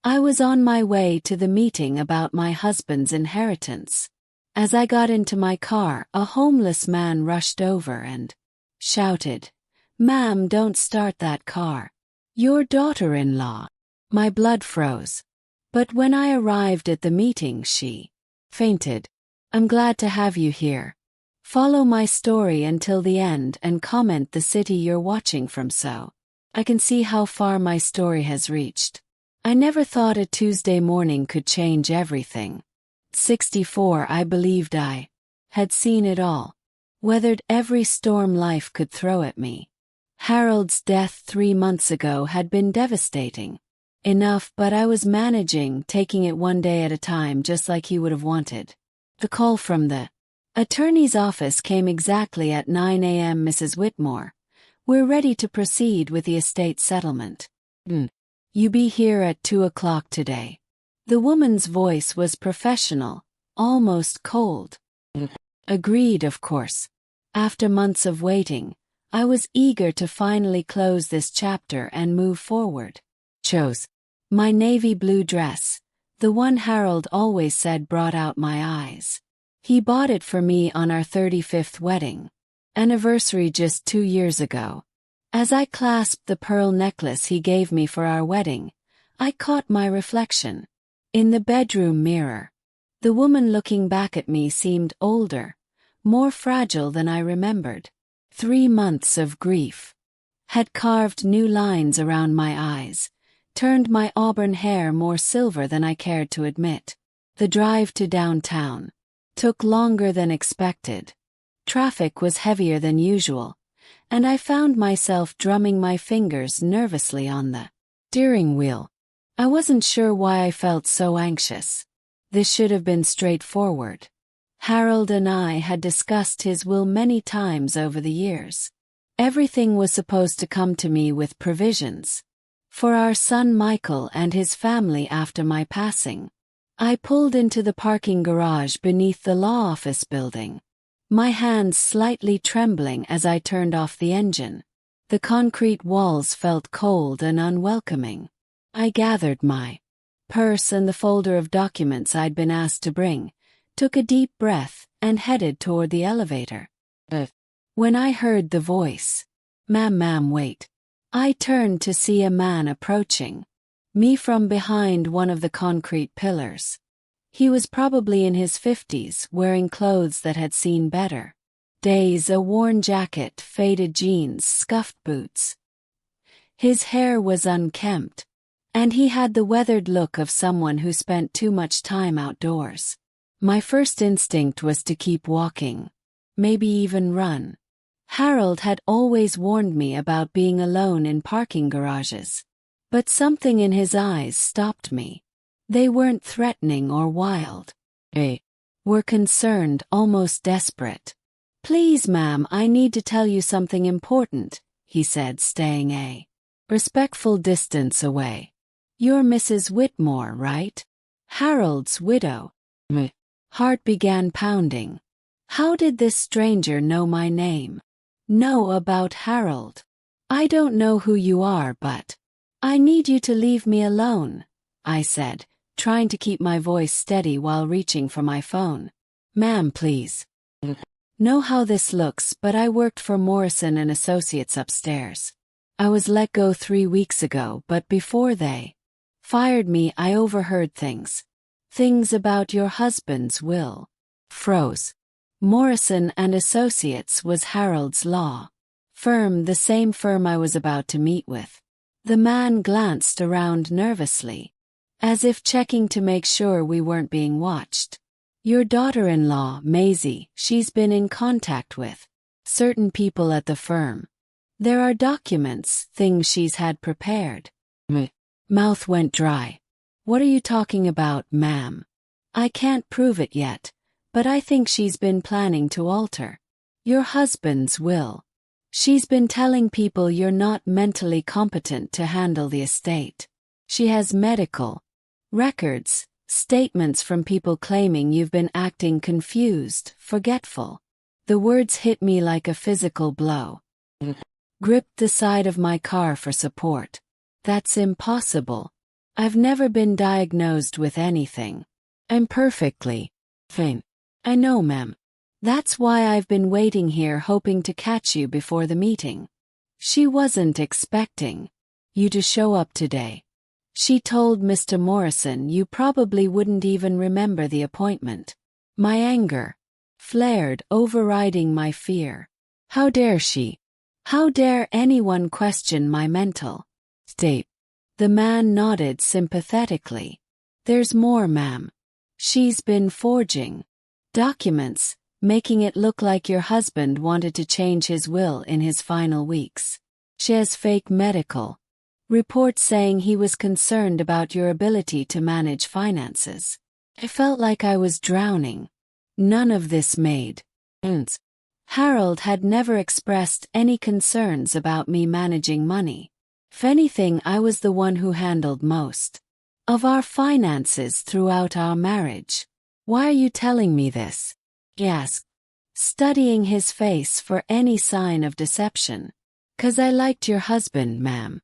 I was on my way to the meeting about my husband's inheritance. As I got into my car, a homeless man rushed over and shouted, "Ma'am, don't start that car. Your daughter-in-law." My blood froze. But when I arrived at the meeting, she fainted. "I'm glad to have you here. Follow my story until the end and comment the city you're watching from so I can see how far my story has reached. I never thought a Tuesday morning could change everything. 64, I believed I had seen it all. Weathered every storm life could throw at me. Harold's death 3 months ago had been devastating. Enough, but I was managing, taking it one day at a time just like he would have wanted. The call from the attorney's office came exactly at 9 a.m. Mrs. Whitmore. "We're ready to proceed with the estate settlement. You be here at 2 o'clock today." The woman's voice was professional, almost cold. Agreed, of course. After months of waiting, I was eager to finally close this chapter and move forward. Chose my navy blue dress, the one Harold always said brought out my eyes. He bought it for me on our 35th wedding anniversary just 2 years ago. As I clasped the pearl necklace he gave me for our wedding, I caught my reflection in the bedroom mirror. The woman looking back at me seemed older, more fragile than I remembered. 3 months of grief had carved new lines around my eyes, turned my auburn hair more silver than I cared to admit. The drive to downtown took longer than expected. Traffic was heavier than usual, and I found myself drumming my fingers nervously on the steering wheel. I wasn't sure why I felt so anxious. This should have been straightforward. Harold and I had discussed his will many times over the years. Everything was supposed to come to me with provisions for our son Michael and his family after my passing. I pulled into the parking garage beneath the law office building, my hands slightly trembling as I turned off the engine. The concrete walls felt cold and unwelcoming. I gathered my purse and the folder of documents I'd been asked to bring, took a deep breath, and headed toward the elevator. When I heard the voice, Ma'am, wait," I turned to see a man approaching me from behind one of the concrete pillars. He was probably in his 50s, wearing clothes that had seen better days, a worn jacket, faded jeans, scuffed boots. His hair was unkempt, and he had the weathered look of someone who spent too much time outdoors. My first instinct was to keep walking, maybe even run. Harold had always warned me about being alone in parking garages. But something in his eyes stopped me. They weren't threatening or wild. They were concerned, almost desperate. "Please, ma'am, I need to tell you something important," he said, staying a respectful distance away. "You're Mrs. Whitmore, right? Harold's widow." My heart began pounding. How did this stranger know my name? Know about Harold? "I don't know who you are, but I need you to leave me alone," I said, trying to keep my voice steady while reaching for my phone. "Ma'am, please. Know how this looks, but I worked for Morrison and Associates upstairs. I was let go 3 weeks ago, but before they fired me, I overheard things. Things about your husband's will." Froze. Morrison and Associates was Harold's law firm, the same firm I was about to meet with. The man glanced around nervously, as if checking to make sure we weren't being watched. "Your daughter-in-law, Maisie, she's been in contact with certain people at the firm. There are documents, things she's had prepared." My mouth went dry. "What are you talking about, ma'am?" "I can't prove it yet, but I think she's been planning to alter your husband's will. She's been telling people you're not mentally competent to handle the estate. She has medical records, statements from people claiming you've been acting confused, forgetful." The words hit me like a physical blow. Gripped the side of my car for support. "That's impossible." I've never been diagnosed with anything. I'm perfectly fine. I know, ma'am. That's why I've been waiting here hoping to catch you before the meeting. She wasn't expecting you to show up today. She told Mr. Morrison you probably wouldn't even remember the appointment. My anger flared, overriding my fear. How dare she? How dare anyone question my mental state? The man nodded sympathetically. There's more, ma'am. She's been forging documents, making it look like your husband wanted to change his will in his final weeks. She has fake medical reports saying he was concerned about your ability to manage finances. I felt like I was drowning. None of this made sense. Harold had never expressed any concerns about me managing money. If anything, I was the one who handled most of our finances throughout our marriage. Why are you telling me this? He asked, studying his face for any sign of deception. 'Cause I liked your husband, ma'am.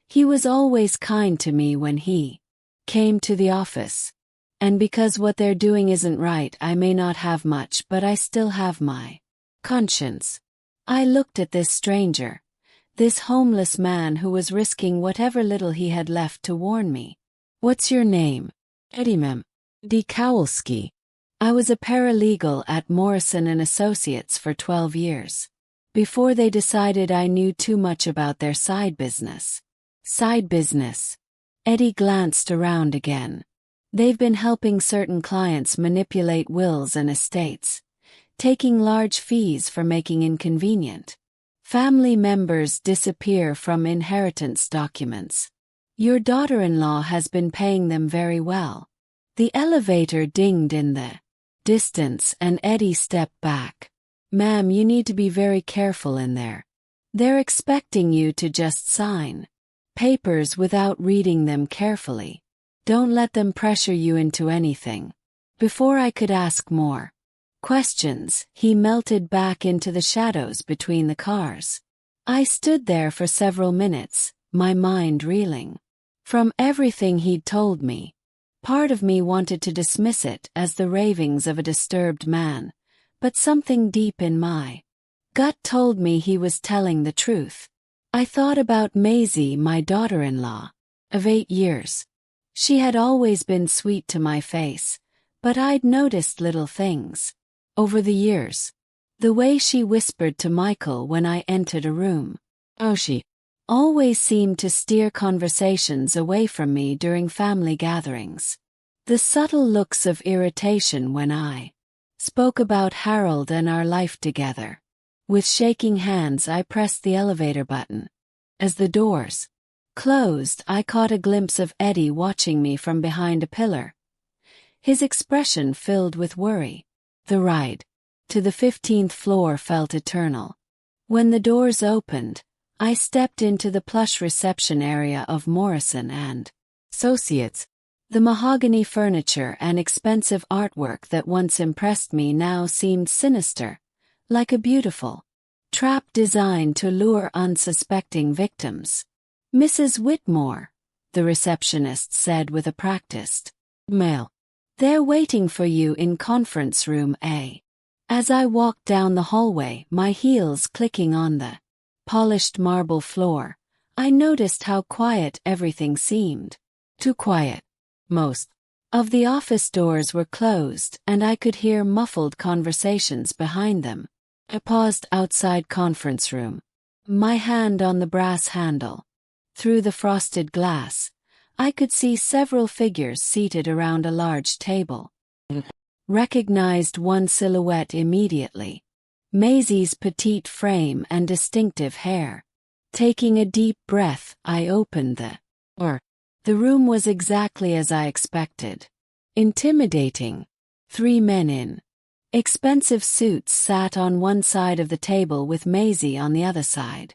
He was always kind to me when he came to the office. And because what they're doing isn't right, I may not have much, but I still have my conscience. I looked at this stranger, this homeless man who was risking whatever little he had left to warn me. What's your name? Eddie, ma'am. D. Kowalski. I was a paralegal at Morrison & Associates for 12 years. Before they decided I knew too much about their side business. Side business. Eddie glanced around again. They've been helping certain clients manipulate wills and estates, taking large fees for making inconvenient family members disappear from inheritance documents. Your daughter-in-law has been paying them very well. The elevator dinged in the distance and Eddie stepped back. Ma'am, you need to be very careful in there. They're expecting you to just sign papers without reading them carefully. Don't let them pressure you into anything. Before I could ask more questions, he melted back into the shadows between the cars. I stood there for several minutes, my mind reeling. From everything he'd told me, part of me wanted to dismiss it as the ravings of a disturbed man, but something deep in my gut told me he was telling the truth. I thought about Maisie, my daughter-in-law, of 8 years. She had always been sweet to my face, but I'd noticed little things. Over the years, the way she whispered to Michael when I entered a room. She always seemed to steer conversations away from me during family gatherings. The subtle looks of irritation when I spoke about Harold and our life together. With shaking hands, I pressed the elevator button. As the doors closed, I caught a glimpse of Eddie watching me from behind a pillar. His expression filled with worry. The ride to the 15th floor felt eternal. When the doors opened, I stepped into the plush reception area of Morrison & Associates. The mahogany furniture and expensive artwork that once impressed me now seemed sinister, like a beautiful trap designed to lure unsuspecting victims. Mrs. Whitmore, the receptionist said with a practiced smile. They're waiting for you in conference room A. As I walked down the hallway, my heels clicking on the polished marble floor, I noticed how quiet everything seemed. Too quiet. Most of the office doors were closed, and I could hear muffled conversations behind them. I paused outside conference room, my hand on the brass handle. Through the frosted glass, I could see several figures seated around a large table. Recognized one silhouette immediately. Maisie's petite frame and distinctive hair. Taking a deep breath, I opened the door. The room was exactly as I expected. Intimidating. 3 men in expensive suits sat on one side of the table with Maisie on the other side.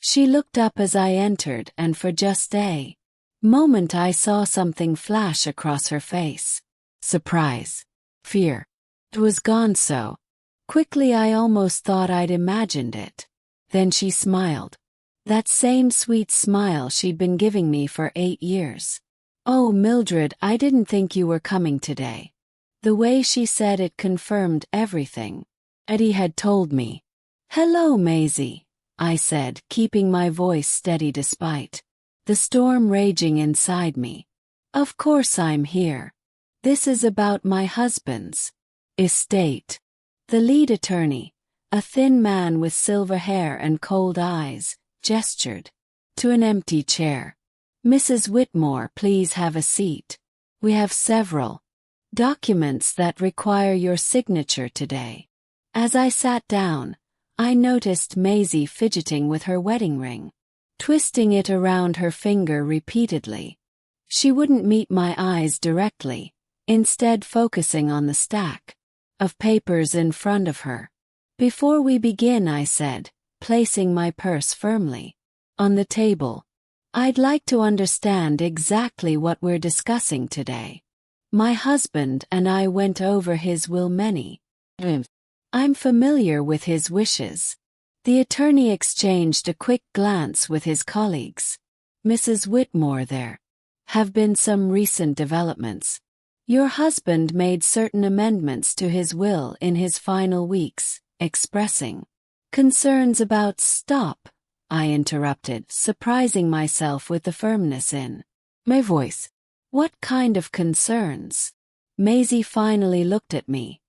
She looked up as I entered, and for just a moment I saw something flash across her face. Surprise. Fear. It was gone so quickly I almost thought I'd imagined it. Then she smiled. That same sweet smile she'd been giving me for 8 years. "Oh, Mildred, I didn't think you were coming today." The way she said it confirmed everything Eddie had told me. "Hello, Maisie," I said, keeping my voice steady despite the storm raging inside me. "Of course I'm here. This is about my husband's estate." The lead attorney, a thin man with silver hair and cold eyes, gestured to an empty chair. "Mrs. Whitmore, please have a seat. We have several documents that require your signature today." As I sat down, I noticed Maisie fidgeting with her wedding ring, twisting it around her finger repeatedly. She wouldn't meet my eyes directly, instead focusing on the stack of papers in front of her. "Before we begin," I said, placing my purse firmly on the table, "I'd like to understand exactly what we're discussing today. My husband and I went over his will many times. I'm familiar with his wishes." The attorney exchanged a quick glance with his colleagues. "Mrs. Whitmore, there have been some recent developments. Your husband made certain amendments to his will in his final weeks, expressing concerns about—" "Stop," I interrupted, surprising myself with the firmness in my voice. "What kind of concerns?" Maisie finally looked at me,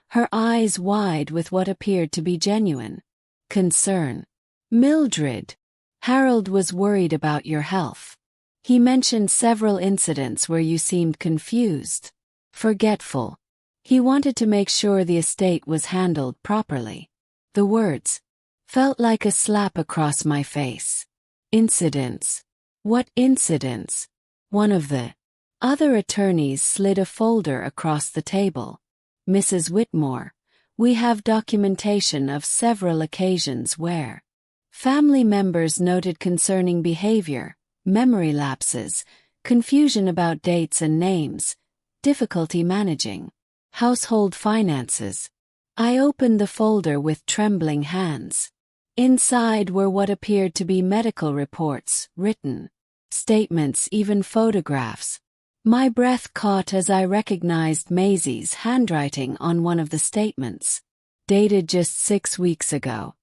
her eyes wide with what appeared to be genuine concern. "Mildred, Harold was worried about your health. He mentioned several incidents where you seemed confused, forgetful. He wanted to make sure the estate was handled properly." The words felt like a slap across my face. "Incidents? What incidents?" One of the other attorneys slid a folder across the table. "Mrs. Whitmore, we have documentation of several occasions where family members noted concerning behavior, memory lapses, confusion about dates and names, difficulty managing household finances." I opened the folder with trembling hands. Inside were what appeared to be medical reports, written statements, even photographs. My breath caught as I recognized Maisie's handwriting on one of the statements, dated just 6 weeks ago.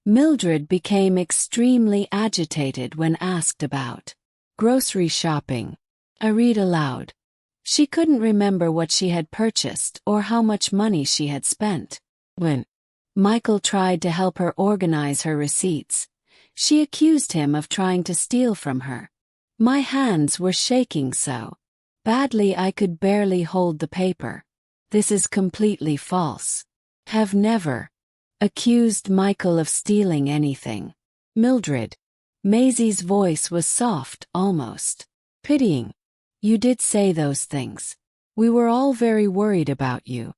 Mildred became extremely agitated when asked about grocery shopping. I read aloud. She couldn't remember what she had purchased or how much money she had spent. When Michael tried to help her organize her receipts, she accused him of trying to steal from her. My hands were shaking so badly I could barely hold the paper. "This is completely false. Have never accused Michael of stealing anything." "Mildred." Maisie's voice was soft, almost pitying. "You did say those things. We were all very worried about you.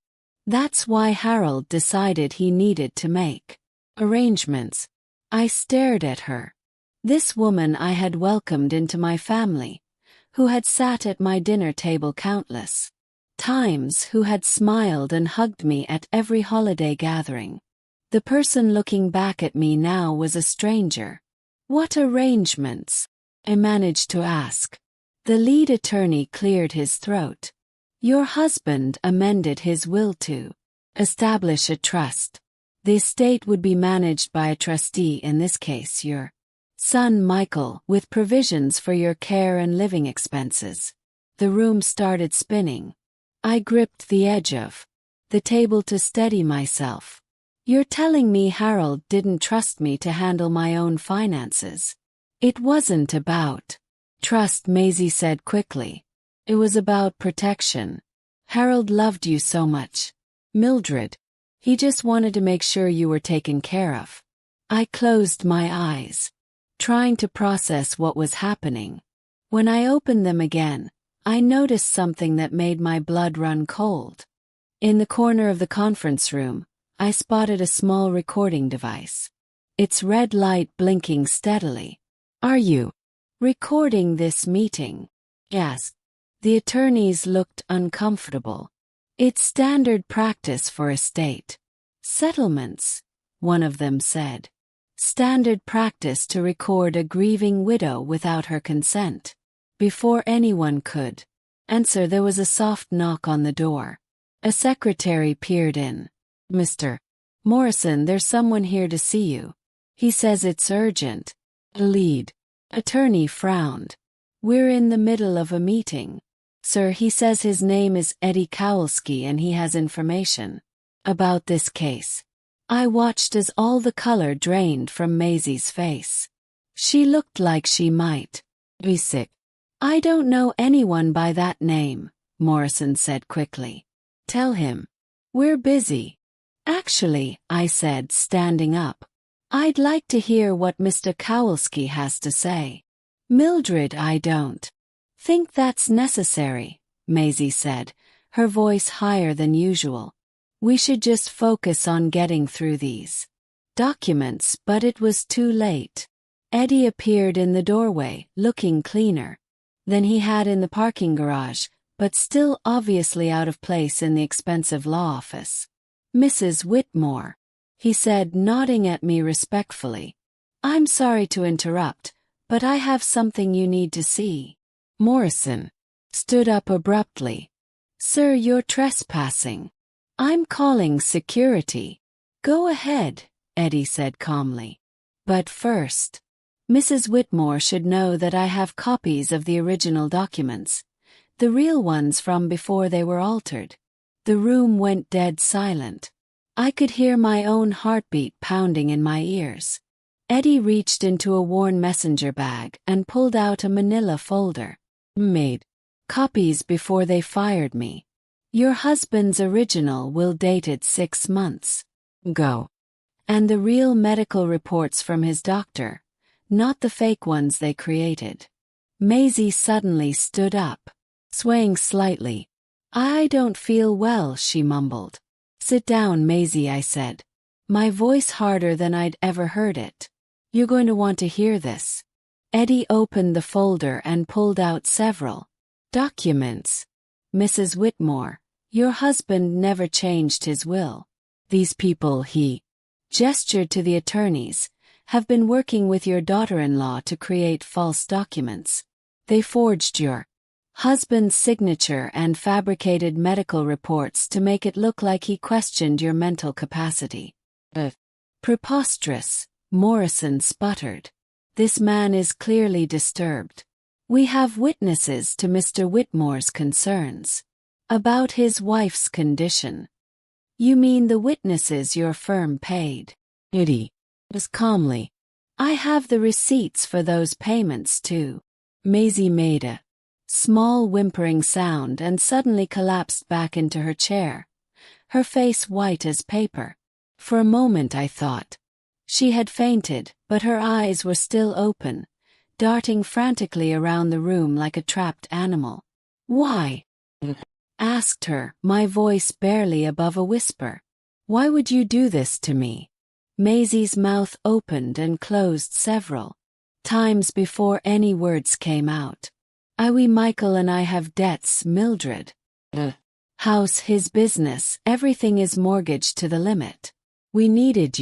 That's why Harold decided he needed to make arrangements." I stared at her. This woman I had welcomed into my family, who had sat at my dinner table countless times, who had smiled and hugged me at every holiday gathering. The person looking back at me now was a stranger. "What arrangements?" I managed to ask. The lead attorney cleared his throat. "Your husband amended his will to establish a trust. The estate would be managed by a trustee, in this case your son Michael, with provisions for your care and living expenses." The room started spinning. I gripped the edge of the table to steady myself. "You're telling me Harold didn't trust me to handle my own finances?" "It wasn't about trust," Maisie said quickly. "It was about protection. Harold loved you so much, Mildred. He just wanted to make sure you were taken care of." I closed my eyes, trying to process what was happening. When I opened them again, I noticed something that made my blood run cold. In the corner of the conference room, I spotted a small recording device, its red light blinking steadily. "Are you recording this meeting?" "Yes." The attorneys looked uncomfortable. "It's standard practice for estate settlements," one of them said. "Standard practice to record a grieving widow without her consent." Before anyone could answer, there was a soft knock on the door. A secretary peered in. "Mr. Morrison, there's someone here to see you. He says it's urgent." The lead attorney frowned. "We're in the middle of a meeting. Sir, he says his name is Eddie Kowalski and he has information about this case." I watched as all the color drained from Maisie's face. She looked like she might be sick. "I don't know anyone by that name," Morrison said quickly. "Tell him we're busy." "Actually," I said, standing up, "I'd like to hear what Mr. Kowalski has to say." "Mildred, I don't think that's necessary," Maisie said, her voice higher than usual. "We should just focus on getting through these documents." But it was too late. Eddie appeared in the doorway, looking cleaner than he had in the parking garage, but still obviously out of place in the expensive law office. "Mrs. Whitmore," he said, nodding at me respectfully. "I'm sorry to interrupt, but I have something you need to see." Morrison stood up abruptly. "Sir, you're trespassing. I'm calling security." "Go ahead," Eddie said calmly. "But first, Mrs. Whitmore should know that I have copies of the original documents, the real ones from before they were altered." The room went dead silent. I could hear my own heartbeat pounding in my ears. Eddie reached into a worn messenger bag and pulled out a manila folder. "Made copies before they fired me. Your husband's original will dated 6 months ago. And the real medical reports from his doctor, not the fake ones they created." Maisie suddenly stood up, swaying slightly. "I don't feel well," she mumbled. "Sit down, Maisie," I said, my voice harder than I'd ever heard it. "You're going to want to hear this." Eddie opened the folder and pulled out several documents. "Mrs. Whitmore, your husband never changed his will. These people," he gestured to the attorneys, "have been working with your daughter-in-law to create false documents. They forged your husband's signature and fabricated medical reports to make it look like he questioned your mental capacity." "Preposterous," Morrison sputtered. "This man is clearly disturbed. We have witnesses to Mr. Whitmore's concerns about his wife's condition." "You mean the witnesses your firm paid?" Eddie was calmly. "I have the receipts for those payments too." Maisie made a small whimpering sound and suddenly collapsed back into her chair, her face white as paper. For a moment I thought she had fainted, but her eyes were still open, darting frantically around the room like a trapped animal. "Why?" asked her, my voice barely above a whisper. "Why would you do this to me?" Maisie's mouth opened and closed several times before any words came out. Michael and I have debts, Mildred. The house, his business, everything is mortgaged to the limit. We needed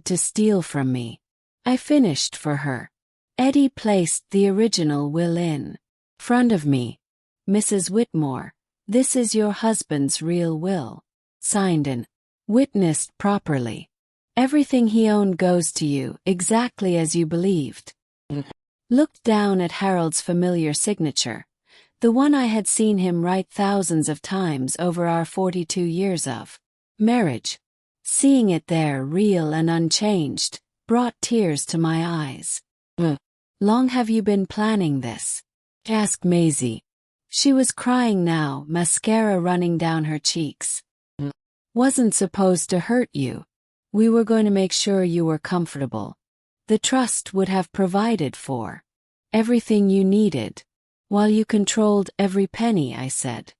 to steal from me." I finished for her. Eddie placed the original will in front of me. "Mrs. Whitmore, this is your husband's real will. Signed and witnessed properly. Everything he owned goes to you, exactly as you believed." Looked down at Harold's familiar signature, the one I had seen him write thousands of times over our 42 years of marriage. Seeing it there, real and unchanged, brought tears to my eyes. "Long have you been planning this?" asked Maisie. She was crying now, mascara running down her cheeks. "Wasn't supposed to hurt you. We were going to make sure you were comfortable. The trust would have provided for everything you needed, while you controlled every penny," I said.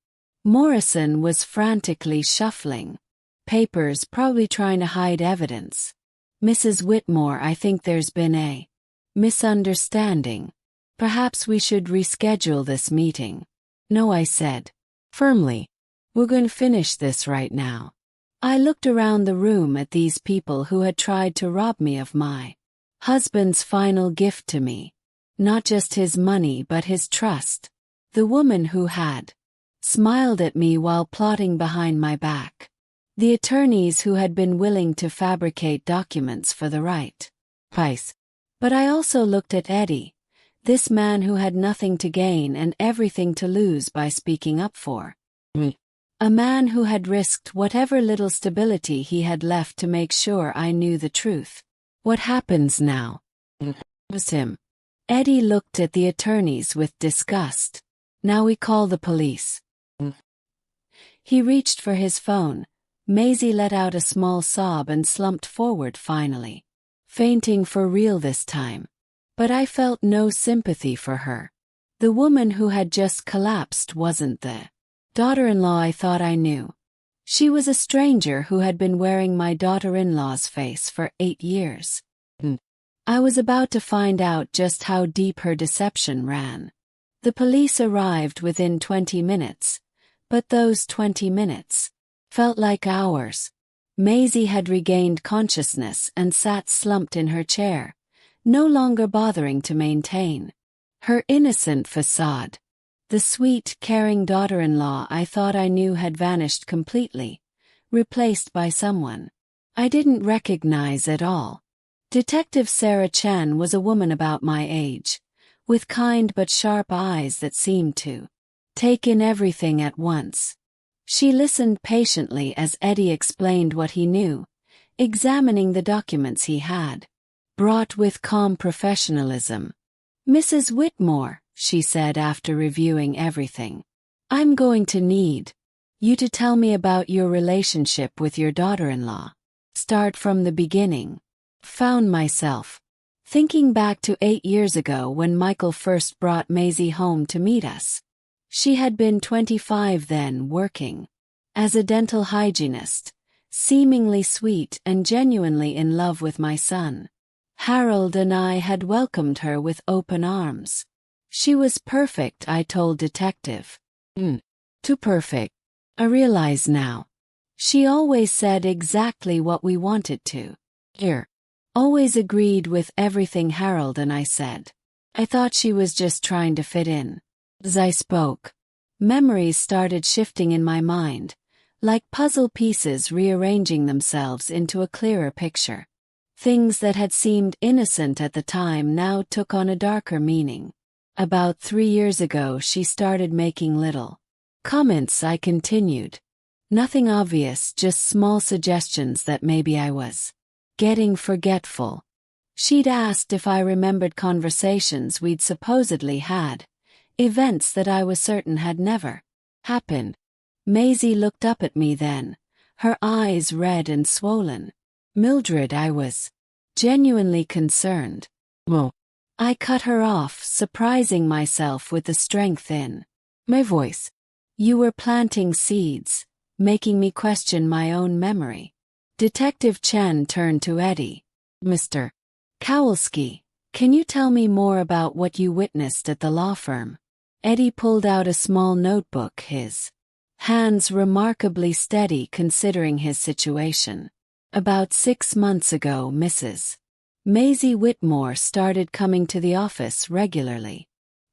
Morrison was frantically shuffling papers, probably trying to hide evidence. "Mrs. Whitmore, I think there's been a misunderstanding. Perhaps we should reschedule this meeting." "No," I said firmly. "We're going to finish this right now." I looked around the room at these people who had tried to rob me of my husband's final gift to me. not just his money but his trust. The woman who had smiled at me while plotting behind my back. The attorneys who had been willing to fabricate documents for the right price. But I also looked at Eddie, this man who had nothing to gain and everything to lose by speaking up for me. A man who had risked whatever little stability he had left to make sure I knew the truth. What happens now? Was him. Eddie looked at the attorneys with disgust. Now we call the police. He reached for his phone. Maisie let out a small sob and slumped forward finally. Fainting for real this time. But I felt no sympathy for her. The woman who had just collapsed wasn't the daughter-in-law I thought I knew. She was a stranger who had been wearing my daughter-in-law's face for 8 years. I was about to find out just how deep her deception ran. The police arrived within 20 minutes, but those 20 minutes felt like hours. Maisie had regained consciousness and sat slumped in her chair, no longer bothering to maintain her innocent facade. The sweet, caring daughter-in-law I thought I knew had vanished completely, replaced by someone I didn't recognize at all. Detective Sarah Chen was a woman about my age, with kind but sharp eyes that seemed to take in everything at once. She listened patiently as Eddie explained what he knew, examining the documents he had brought with calm professionalism. "Mrs. Whitmore," she said after reviewing everything, "I'm going to need you to tell me about your relationship with your daughter-in-law. Start from the beginning." Found myself thinking back to 8 years ago when Michael first brought Maisie home to meet us. She had been 25 then, working as a dental hygienist, seemingly sweet and genuinely in love with my son. Harold and I had welcomed her with open arms. She was perfect, I told Detective. Too perfect. I realize now. She always said exactly what we wanted to hear. Always agreed with everything Harold and I said. I thought she was just trying to fit in. As I spoke, memories started shifting in my mind, like puzzle pieces rearranging themselves into a clearer picture. Things that had seemed innocent at the time now took on a darker meaning. About 3 years ago she started making little comments, I continued. Nothing obvious, just small suggestions that maybe I was getting forgetful. She'd asked if I remembered conversations we'd supposedly had, events that I was certain had never happened. Maisie looked up at me then, her eyes red and swollen. "Mildred," I was genuinely concerned. "Well," I cut her off, surprising myself with the strength in my voice. "You were planting seeds, making me question my own memory." Detective Chen turned to Eddie. "Mr. Kowalski, can you tell me more about what you witnessed at the law firm?" Eddie pulled out a small notebook, his hands remarkably steady considering his situation. "About 6 months ago, Mrs. Maisie Whitmore started coming to the office regularly.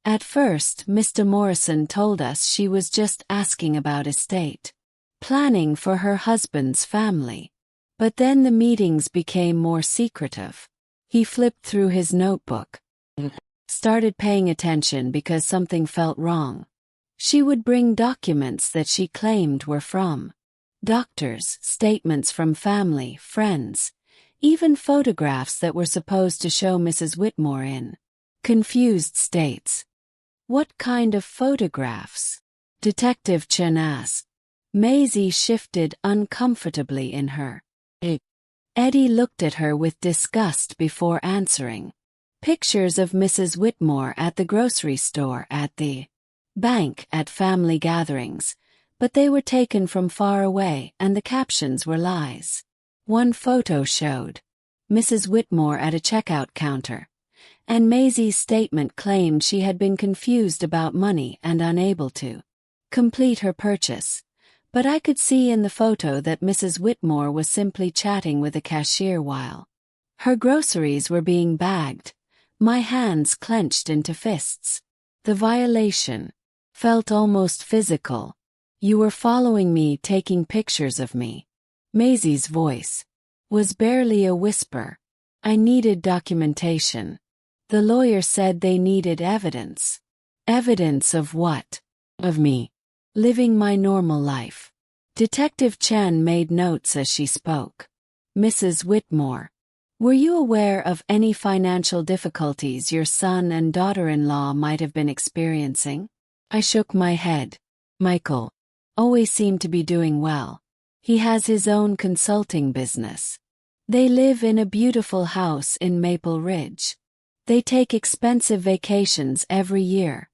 At first, Mr. Morrison told us she was just asking about estate planning for her husband's family. But then the meetings became more secretive." He flipped through his notebook. "Started paying attention because something felt wrong. She would bring documents that she claimed were from doctors, statements from family, friends, even photographs that were supposed to show Mrs. Whitmore in confused states." "What kind of photographs?" Detective Chen asked. Maisie shifted uncomfortably in her. Eddie looked at her with disgust before answering. "Pictures of Mrs. Whitmore at the grocery store, at the bank, at family gatherings, but they were taken from far away and the captions were lies. One photo showed Mrs. Whitmore at a checkout counter, and Maisie's statement claimed she had been confused about money and unable to complete her purchase. But I could see in the photo that Mrs. Whitmore was simply chatting with a cashier while her groceries were being bagged. My hands clenched into fists. The violation felt almost physical. You were following me, taking pictures of me. Maisie's voice was barely a whisper. I needed documentation. The lawyer said they needed evidence. Evidence of what? Of me living my normal life. Detective Chen made notes as she spoke. Mrs. Whitmore, were you aware of any financial difficulties your son and daughter-in-law might have been experiencing? I shook my head. Michael always seemed to be doing well. He has his own consulting business. They live in a beautiful house in Maple Ridge. They take expensive vacations every year,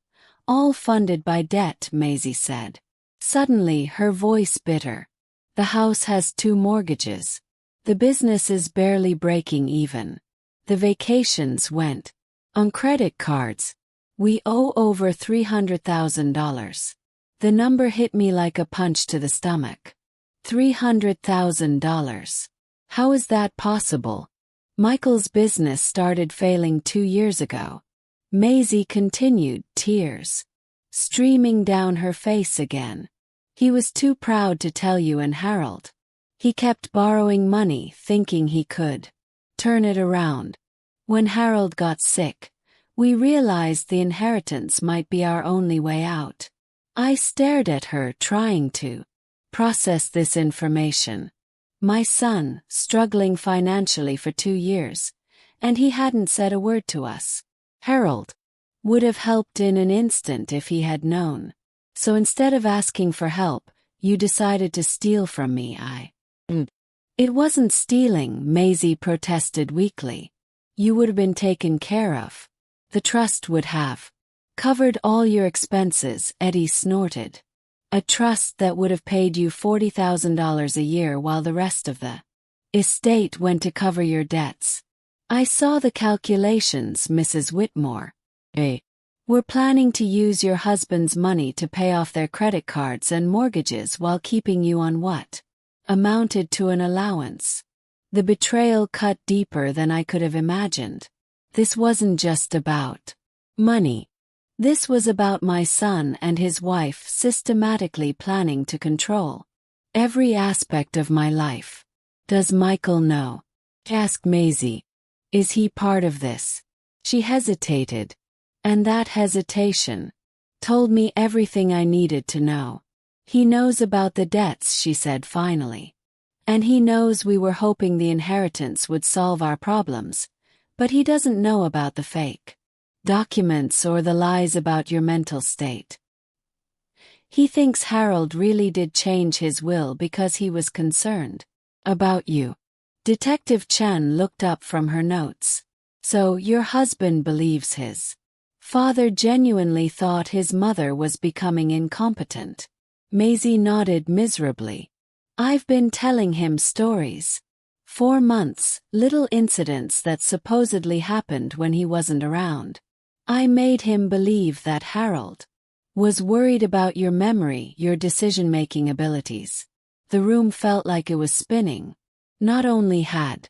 all funded by debt, Maisie said. Suddenly her voice bitter. The house has 2 mortgages. The business is barely breaking even. The vacations went on credit cards. We owe over $300,000. The number hit me like a punch to the stomach. $300,000. How is that possible? Michael's business started failing 2 years ago. Maisie continued, tears streaming down her face again. He was too proud to tell you and Harold. He kept borrowing money, thinking he could turn it around. When Harold got sick, we realized the inheritance might be our only way out. I stared at her, trying to process this information. My son, struggling financially for 2 years, and he hadn't said a word to us. Harold would have helped in an instant if he had known. So instead of asking for help, you decided to steal from me. It wasn't stealing, Maisie protested weakly. You would have been taken care of. The trust would have covered all your expenses, Eddie snorted. A trust that would have paid you $40,000 a year while the rest of the estate went to cover your debts. I saw the calculations, Mrs. Whitmore. We're planning to use your husband's money to pay off their credit cards and mortgages while keeping you on what amounted to an allowance. The betrayal cut deeper than I could have imagined. This wasn't just about money. This was about my son and his wife systematically planning to control every aspect of my life. Does Michael know? Asked Maisie. Is he part of this? She hesitated. And that hesitation told me everything I needed to know. He knows about the debts, she said finally. And he knows we were hoping the inheritance would solve our problems, but he doesn't know about the fake documents or the lies about your mental state. He thinks Harold really did change his will because he was concerned about you. Detective Chen looked up from her notes. So your husband believes his father genuinely thought his mother was becoming incompetent. Maisie nodded miserably. I've been telling him stories. 4 months, little incidents that supposedly happened when he wasn't around. I made him believe that Harold was worried about your memory, your decision-making abilities. The room felt like it was spinning. Not only had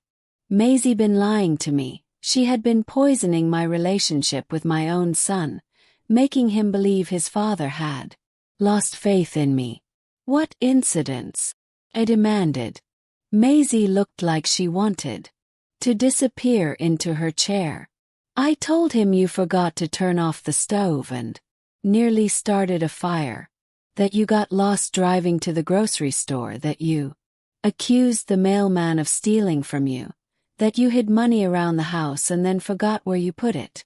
Maisie been lying to me, she had been poisoning my relationship with my own son, making him believe his father had lost faith in me. What incidents? I demanded. Maisie looked like she wanted to disappear into her chair. I told him you forgot to turn off the stove and nearly started a fire, that you got lost driving to the grocery store, that you accused the mailman of stealing from you, that you hid money around the house and then forgot where you put it.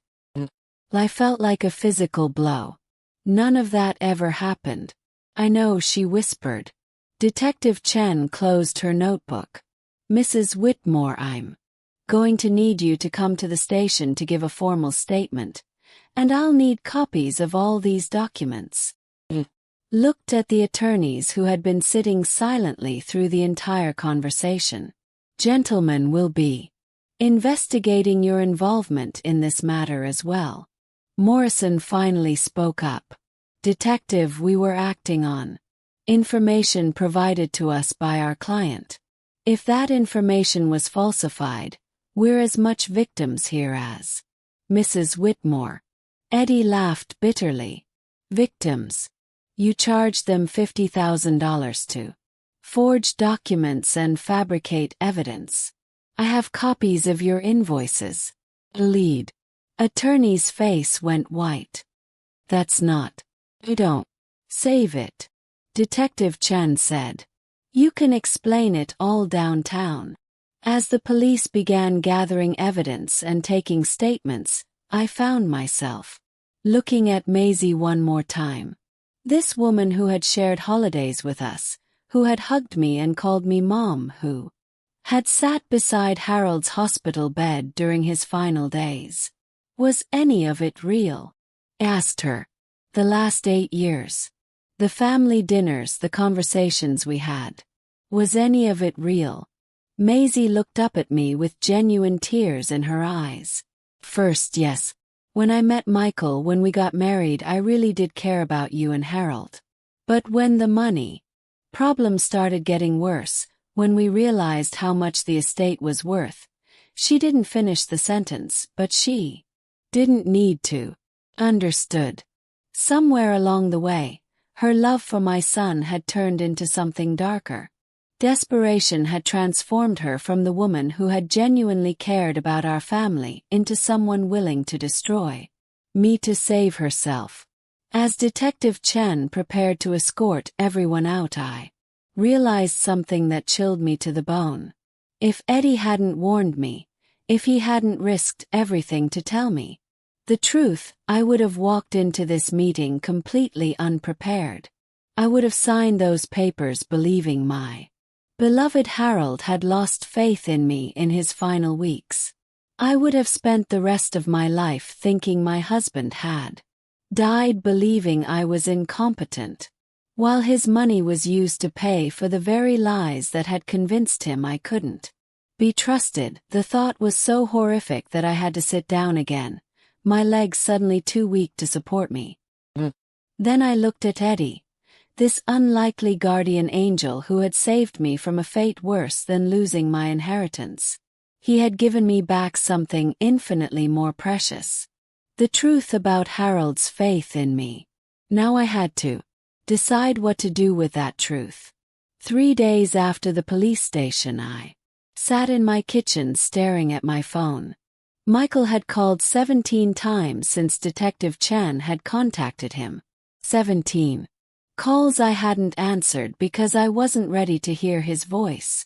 I felt like a physical blow. None of that ever happened. I know, she whispered. Detective Chen closed her notebook. Mrs. Whitmore, I'm going to need you to come to the station to give a formal statement, and I'll need copies of all these documents. Looked at the attorneys who had been sitting silently through the entire conversation. Gentlemen will be investigating your involvement in this matter as well. Morrison finally spoke up. Detective, we were acting on information provided to us by our client. If that information was falsified, we're as much victims here as Mrs. Whitmore. Eddie laughed bitterly. Victims. You charged them $50,000 to forge documents and fabricate evidence. I have copies of your invoices. Lead. Attorney's face went white. That's not. I don't. Save it. Detective Chen said. You can explain it all downtown. As the police began gathering evidence and taking statements, I found myself looking at Maisie one more time. This woman who had shared holidays with us, who had hugged me and called me Mom, who had sat beside Harold's hospital bed during his final days. Was any of it real? I asked her. The last 8 years. The family dinners, the conversations we had. Was any of it real? Maisie looked up at me with genuine tears in her eyes. First, yes. When I met Michael, when we got married, I really did care about you and Harold. But when the money problems started getting worse, when we realized how much the estate was worth, she didn't finish the sentence, but she didn't need to. Understood. Somewhere along the way, her love for my son had turned into something darker. Desperation had transformed her from the woman who had genuinely cared about our family into someone willing to destroy me to save herself. As Detective Chen prepared to escort everyone out, I realized something that chilled me to the bone. If Eddie hadn't warned me, if he hadn't risked everything to tell me the truth, I would have walked into this meeting completely unprepared. I would have signed those papers believing my beloved Harold had lost faith in me in his final weeks. I would have spent the rest of my life thinking my husband had died, believing I was incompetent, while his money was used to pay for the very lies that had convinced him I couldn't be trusted. The thought was so horrific that I had to sit down again, my legs suddenly too weak to support me. Then I looked at Eddie, this unlikely guardian angel who had saved me from a fate worse than losing my inheritance. He had given me back something infinitely more precious. The truth about Harold's faith in me. Now I had to decide what to do with that truth. 3 days after the police station, I sat in my kitchen staring at my phone. Michael had called 17 times since Detective Chen had contacted him. 17 calls I hadn't answered because I wasn't ready to hear his voice.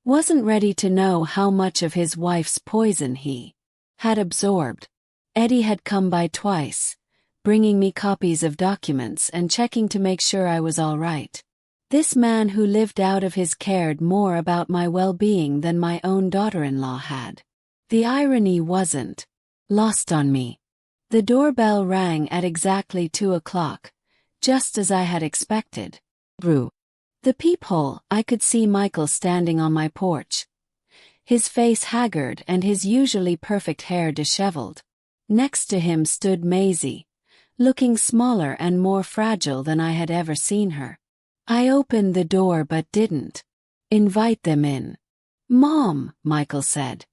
Wasn't ready to know how much of his wife's poison he had absorbed. Eddie had come by twice, bringing me copies of documents and checking to make sure I was all right. This man who lived out of his cared more about my well-being than my own daughter-in-law had. The irony wasn't lost on me. The doorbell rang at exactly 2 o'clock, just as I had expected. Through the peephole, I could see Michael standing on my porch, his face haggard and his usually perfect hair disheveled. Next to him stood Maisie, looking smaller and more fragile than I had ever seen her. I opened the door but didn't invite them in. "Mom," Michael said,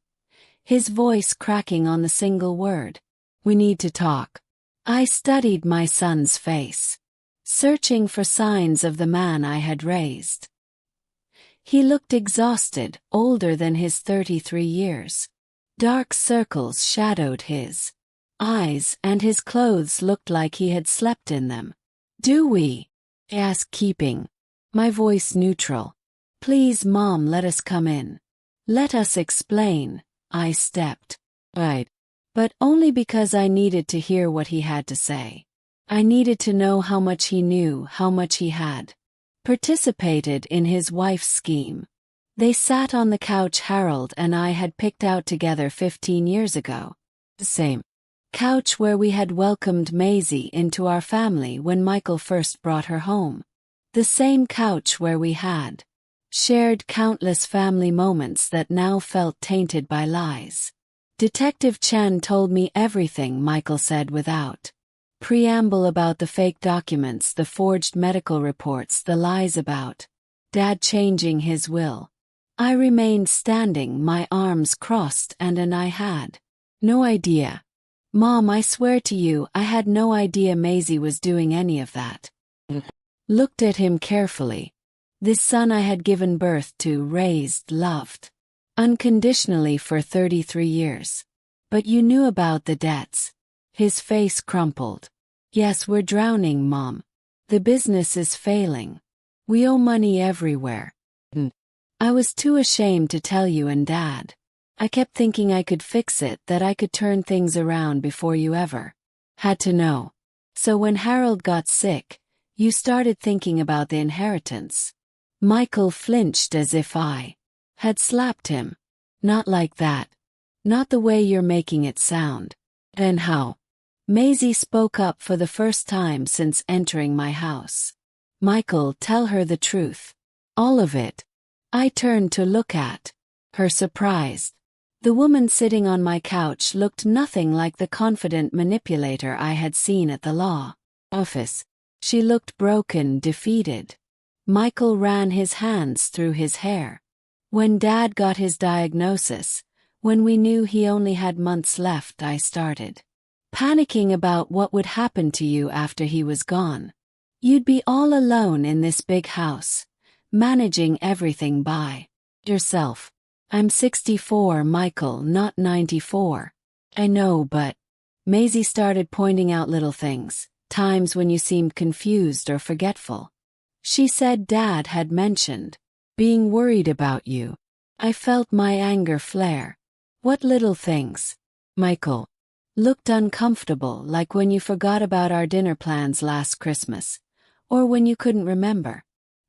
his voice cracking on the single word. "We need to talk." I studied my son's face, searching for signs of the man I had raised. He looked exhausted, older than his 33 years. Dark circles shadowed his eyes, and his clothes looked like he had slept in them. "Do we?" I asked, keeping my voice neutral. "Please, Mom, let us come in. Let us explain." I stepped right, but only because I needed to hear what he had to say. I needed to know how much he knew, how much he had participated in his wife's scheme. They sat on the couch Harold and I had picked out together 15 years ago. The same couch where we had welcomed Maisie into our family when Michael first brought her home. The same couch where we had shared countless family moments that now felt tainted by lies. Detective Chen told me everything, Michael said without preamble, about the fake documents, the forged medical reports, the lies about Dad changing his will. I remained standing, my arms crossed, and I had no idea. Mom, I swear to you, I had no idea Maisie was doing any of that. Looked at him carefully. This son I had given birth to, raised, loved unconditionally for 33 years. But you knew about the debts. His face crumpled. Yes, we're drowning, Mom. The business is failing. We owe money everywhere. I was too ashamed to tell you and Dad. I kept thinking I could fix it, that I could turn things around before you ever had to know. So when Harold got sick, you started thinking about the inheritance. Michael flinched as if I had slapped him. Not like that. Not the way you're making it sound. Then how? Maisie spoke up for the first time since entering my house. Michael, tell her the truth. All of it. I turned to look at her, surprised. The woman sitting on my couch looked nothing like the confident manipulator I had seen at the law office. She looked broken, defeated. Michael ran his hands through his hair. When Dad got his diagnosis, when we knew he only had months left, I started panicking about what would happen to you after he was gone. You'd be all alone in this big house, managing everything by yourself. I'm 64, Michael, not 94. I know, but Maisie started pointing out little things, times when you seemed confused or forgetful. She said Dad had mentioned being worried about you. I felt my anger flare. What little things? Michael looked uncomfortable, like when you forgot about our dinner plans last Christmas, or when you couldn't remember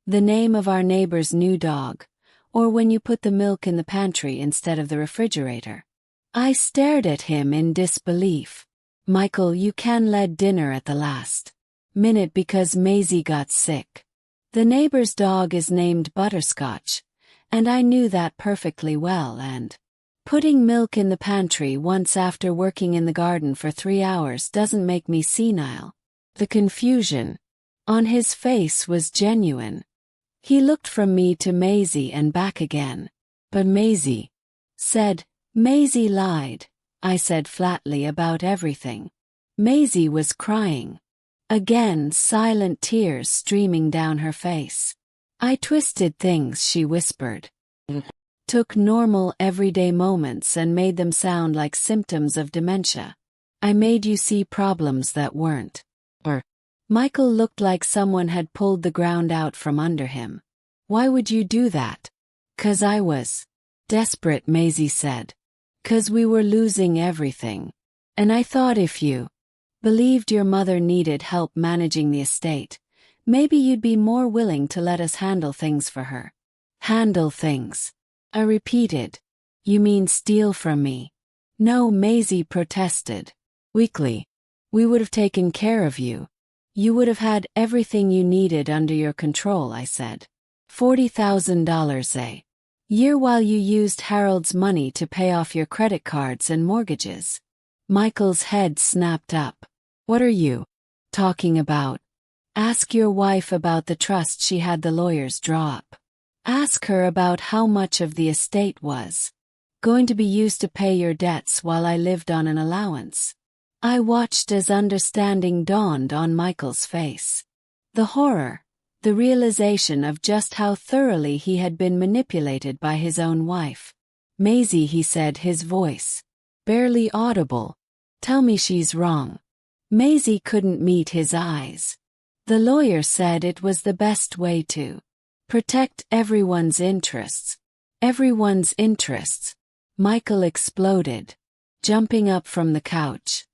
the name of our neighbor's new dog, or when you put the milk in the pantry instead of the refrigerator. I stared at him in disbelief. Michael, you can-led dinner at the last minute because Maisie got sick. The neighbor's dog is named Butterscotch, and I knew that perfectly well, and putting milk in the pantry once after working in the garden for 3 hours doesn't make me senile. The confusion on his face was genuine. He looked from me to Maisie and back again. But Maisie said, Maisie lied, I said flatly, about everything. Maisie was crying. Again, silent tears streaming down her face. I twisted things, she whispered. Took normal everyday moments and made them sound like symptoms of dementia. I made you see problems that weren't. Michael looked like someone had pulled the ground out from under him. Why would you do that? 'Cause I was desperate, Maisie said. 'Cause we were losing everything. And I thought if you believed your mother needed help managing the estate, maybe you'd be more willing to let us handle things for her. Handle things, I repeated. You mean steal from me? No, Maisie protested. Weakly. We would have taken care of you. You would have had everything you needed under your control, I said. $40,000 a year while you used Harold's money to pay off your credit cards and mortgages. Michael's head snapped up. What are you talking about? Ask your wife about the trust she had the lawyers draw up. Ask her about how much of the estate was going to be used to pay your debts while I lived on an allowance. I watched as understanding dawned on Michael's face. The horror, the realization of just how thoroughly he had been manipulated by his own wife. Maisie, he said, his voice barely audible. Tell me she's wrong. Maisie couldn't meet his eyes. The lawyer said it was the best way to protect everyone's interests. Everyone's interests. Michael exploded, jumping up from the couch.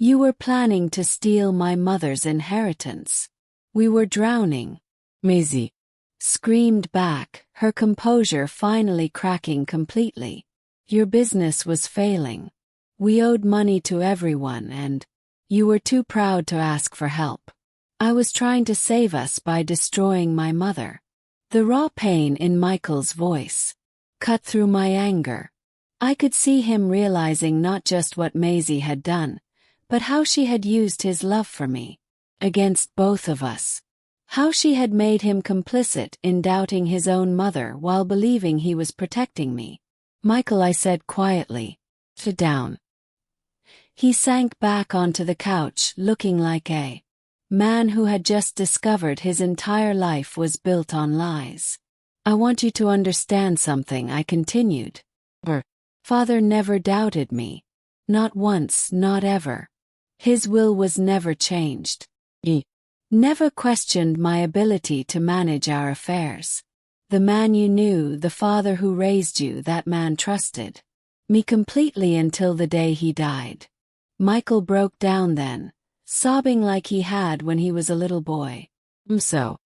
You were planning to steal my mother's inheritance. We were drowning. Maisie screamed back, her composure finally cracking completely. Your business was failing. We owed money to everyone and you were too proud to ask for help. I was trying to save us by destroying my mother. The raw pain in Michael's voice cut through my anger. I could see him realizing not just what Maisie had done, but how she had used his love for me against both of us. How she had made him complicit in doubting his own mother while believing he was protecting me. Michael, I said quietly. Sit down. He sank back onto the couch, looking like a man who had just discovered his entire life was built on lies. I want you to understand something, I continued. Your father never doubted me. Not once, not ever. His will was never changed. He never questioned my ability to manage our affairs. The man you knew, the father who raised you, that man trusted me completely until the day he died. Michael broke down then, sobbing like he had when he was a little boy. I'm so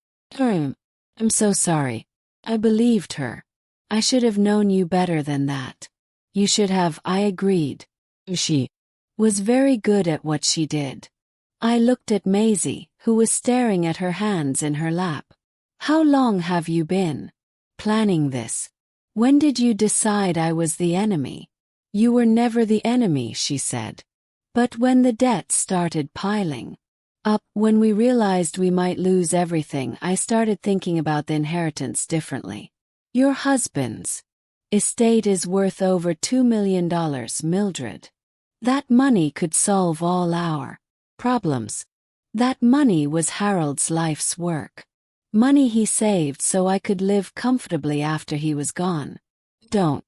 sorry. I believed her. I should have known you better than that. You should have, I agreed. She was very good at what she did. I looked at Maisie, who was staring at her hands in her lap. How long have you been planning this? When did you decide I was the enemy? You were never the enemy, she said. But when the debt started piling up, when we realized we might lose everything, I started thinking about the inheritance differently. Your husband's estate is worth over $2 million, Mildred. That money could solve all our problems. That money was Harold's life's work. Money he saved so I could live comfortably after he was gone. Don't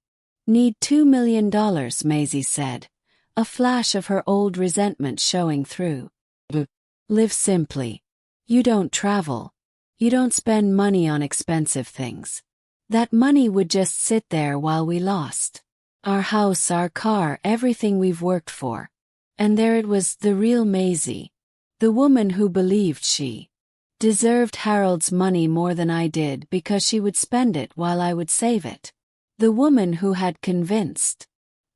need $2 million, Maisie said, a flash of her old resentment showing through. Live simply. You don't travel. You don't spend money on expensive things. That money would just sit there while we lost our house, our car, everything we've worked for. And there it was, the real Maisie. The woman who believed she deserved Harold's money more than I did because she would spend it while I would save it. The woman who had convinced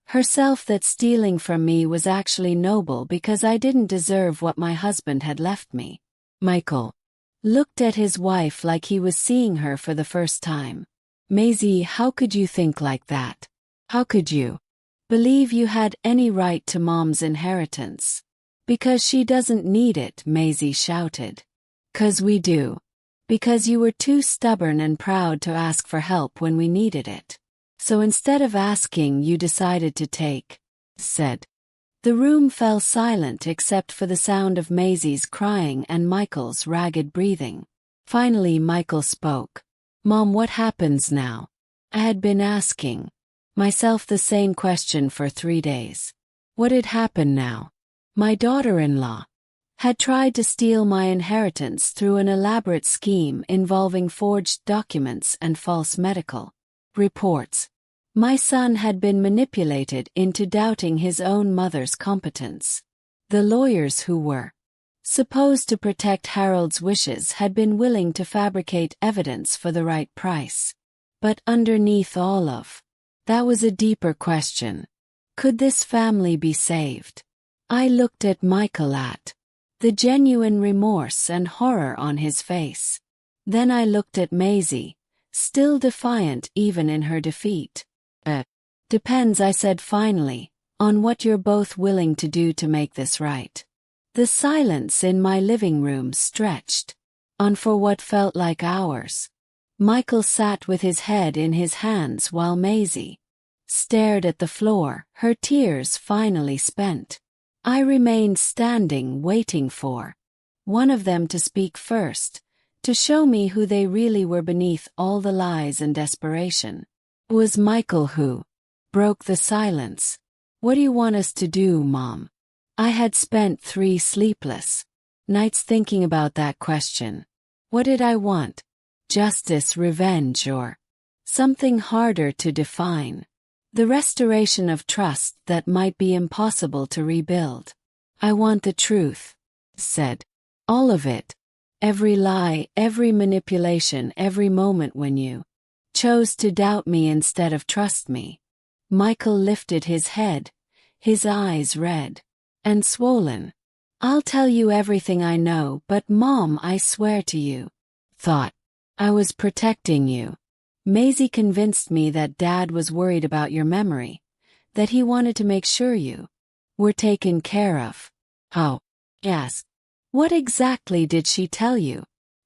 herself that stealing from me was actually noble because I didn't deserve what my husband had left me. Michael looked at his wife like he was seeing her for the first time. Maisie, how could you think like that? How could you believe you had any right to Mom's inheritance? Because she doesn't need it, Maisie shouted. 'Cause we do. Because you were too stubborn and proud to ask for help when we needed it. So instead of asking, you decided to take, said. The room fell silent except for the sound of Maisie's crying and Michael's ragged breathing. Finally, Michael spoke. Mom, what happens now? I had been asking myself the same question for 3 days. What had happened now? My daughter-in-law had tried to steal my inheritance through an elaborate scheme involving forged documents and false medical reports. My son had been manipulated into doubting his own mother's competence. The lawyers who were supposed to protect Harold's wishes had been willing to fabricate evidence for the right price. But underneath all of that was a deeper question. Could this family be saved? I looked at Michael, at the genuine remorse and horror on his face. Then I looked at Maisie, still defiant even in her defeat. Depends, I said finally, on what you're both willing to do to make this right. The silence in my living room stretched on for what felt like hours. Michael sat with his head in his hands while Maisie stared at the floor, her tears finally spent. I remained standing, waiting for one of them to speak first, to show me who they really were beneath all the lies and desperation. It was Michael who broke the silence. What do you want us to do, Mom? I had spent 3 sleepless nights thinking about that question. What did I want? Justice, revenge, or something harder to define? The restoration of trust that might be impossible to rebuild. I want the truth, said. All of it. Every lie, every manipulation, every moment when you chose to doubt me instead of trust me. Michael lifted his head, his eyes red and swollen. I'll tell you everything I know, but Mom, I swear to you. Thought I was protecting you. Maisie convinced me that Dad was worried about your memory, that he wanted to make sure you were taken care of. How? Yes. What exactly did she tell you?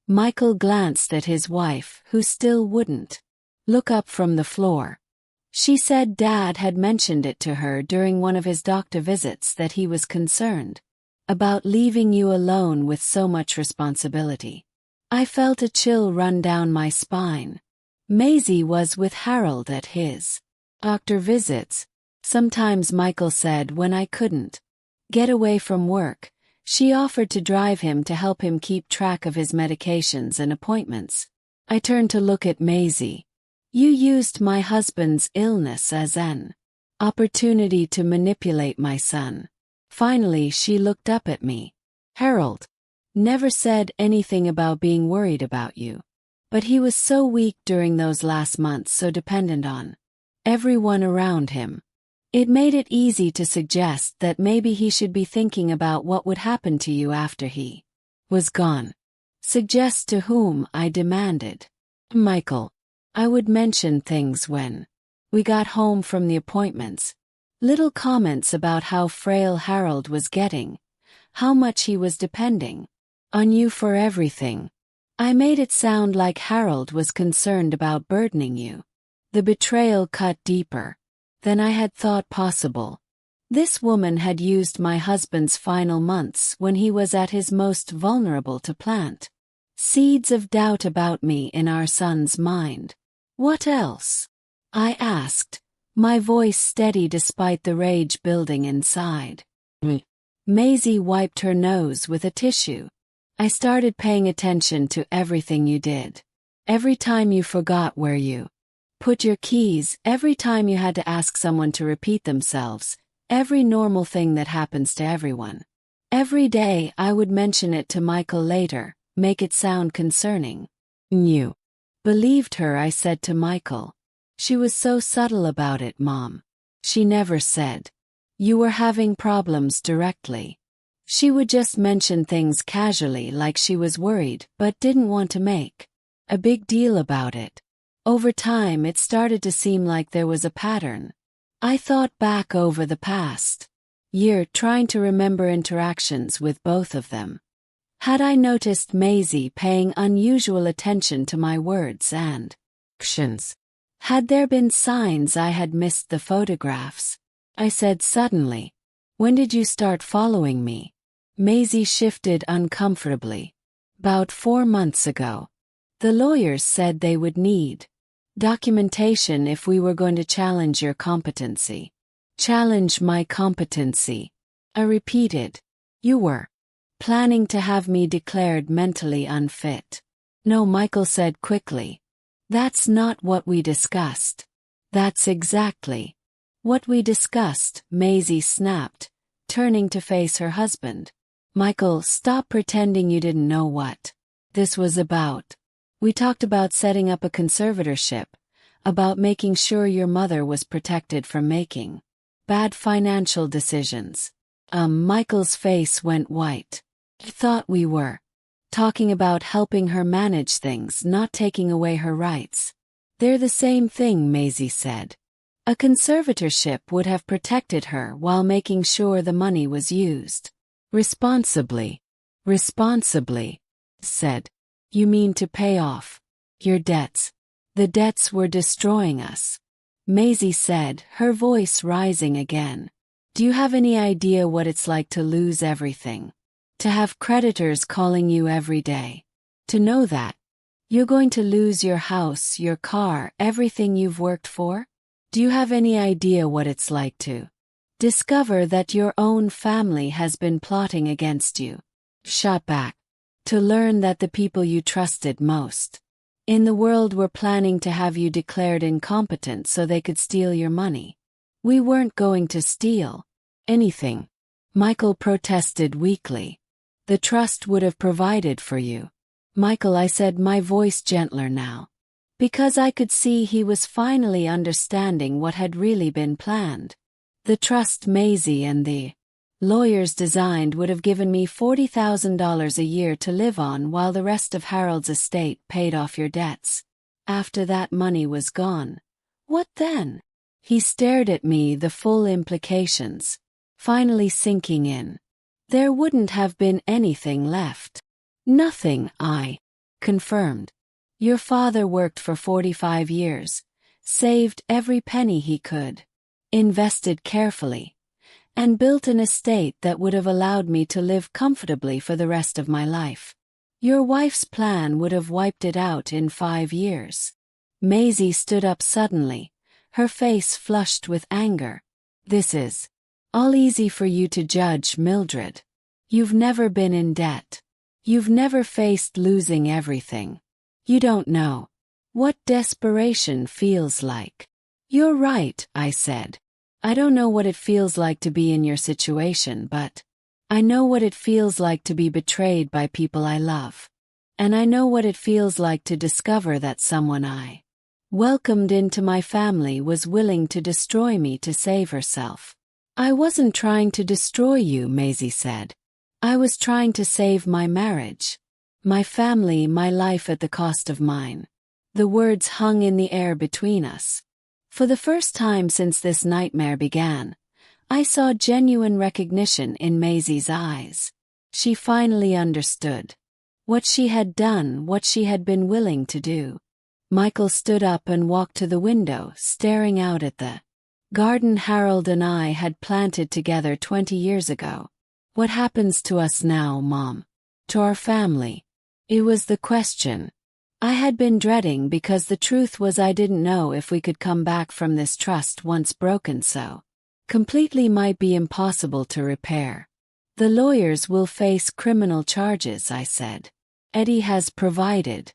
Michael glanced at his wife, who still wouldn't look up from the floor. She said Dad had mentioned it to her during one of his doctor visits that he was concerned about leaving you alone with so much responsibility. I felt a chill run down my spine. Maisie was with Harold at his doctor visits. Sometimes, Michael said, when I couldn't get away from work, she offered to drive him to help him keep track of his medications and appointments. I turned to look at Maisie. You used my husband's illness as an opportunity to manipulate my son. Finally, she looked up at me. Harold never said anything about being worried about you. But he was so weak during those last months, so dependent on everyone around him. It made it easy to suggest that maybe he should be thinking about what would happen to you after he was gone. Suggest to whom? I demanded. Michael. I would mention things when we got home from the appointments. Little comments about how frail Harold was getting, how much he was depending on you for everything. I made it sound like Harold was concerned about burdening you. The betrayal cut deeper than I had thought possible. This woman had used my husband's final months when he was at his most vulnerable to plant seeds of doubt about me in our son's mind. What else? I asked, my voice steady despite the rage building inside. Maisie wiped her nose with a tissue. I started paying attention to everything you did. Every time you forgot where you put your keys, every time you had to ask someone to repeat themselves, every normal thing that happens to everyone. Every day I would mention it to Michael later, make it sound concerning. You believed her, I said to Michael. She was so subtle about it, Mom. She never said you were having problems directly. She would just mention things casually like she was worried but didn't want to make a big deal about it. Over time it started to seem like there was a pattern. I thought back over the past year trying to remember interactions with both of them. Had I noticed Maisie paying unusual attention to my words and actions? Had there been signs I had missed the photographs? I said suddenly. When did you start following me? Maisie shifted uncomfortably. About 4 months ago. The lawyers said they would need documentation if we were going to challenge your competency. Challenge my competency? I repeated. You were planning to have me declared mentally unfit. No, Michael said quickly. That's not what we discussed. That's exactly what we discussed, Maisie snapped, turning to face her husband. Michael, stop pretending you didn't know what this was about. We talked about setting up a conservatorship, about making sure your mother was protected from making bad financial decisions. Michael's face went white. I thought we were talking about helping her manage things, not taking away her rights. They're the same thing, Maisie said. A conservatorship would have protected her while making sure the money was used responsibly. Responsibly, said. You mean to pay off your debts? The debts were destroying us, Maisie said, her voice rising again. Do you have any idea what it's like to lose everything? To have creditors calling you every day? To know that you're going to lose your house, your car, everything you've worked for? Do you have any idea what it's like to discover that your own family has been plotting against you? Shot back. To learn that the people you trusted most in the world were planning to have you declared incompetent so they could steal your money. We weren't going to steal anything, Michael protested weakly. The trust would have provided for you. Michael, I said, my voice gentler now, because I could see he was finally understanding what had really been planned. The trust Maisie and the lawyers designed would have given me $40,000 a year to live on while the rest of Harold's estate paid off your debts. After that money was gone, what then? He stared at me, the full implications finally sinking in. There wouldn't have been anything left. Nothing, I confirmed. Your father worked for 45 years, saved every penny he could, invested carefully, and built an estate that would have allowed me to live comfortably for the rest of my life. Your wife's plan would have wiped it out in 5 years. Maisie stood up suddenly, her face flushed with anger. This is all easy for you to judge, Mildred. You've never been in debt. You've never faced losing everything. You don't know what desperation feels like. You're right, I said. I don't know what it feels like to be in your situation, but I know what it feels like to be betrayed by people I love. And I know what it feels like to discover that someone I welcomed into my family was willing to destroy me to save herself. I wasn't trying to destroy you, Maisie said. I was trying to save my marriage, my family, my life at the cost of mine. The words hung in the air between us. For the first time since this nightmare began, I saw genuine recognition in Maisie's eyes. She finally understood what she had done, what she had been willing to do. Michael stood up and walked to the window, staring out at the garden Harold and I had planted together 20 years ago. What happens to us now, Mom? To our family? It was the question I had been dreading, because the truth was I didn't know if we could come back from this trust once broken so completely might be impossible to repair. The lawyers will face criminal charges, I said. Eddie has provided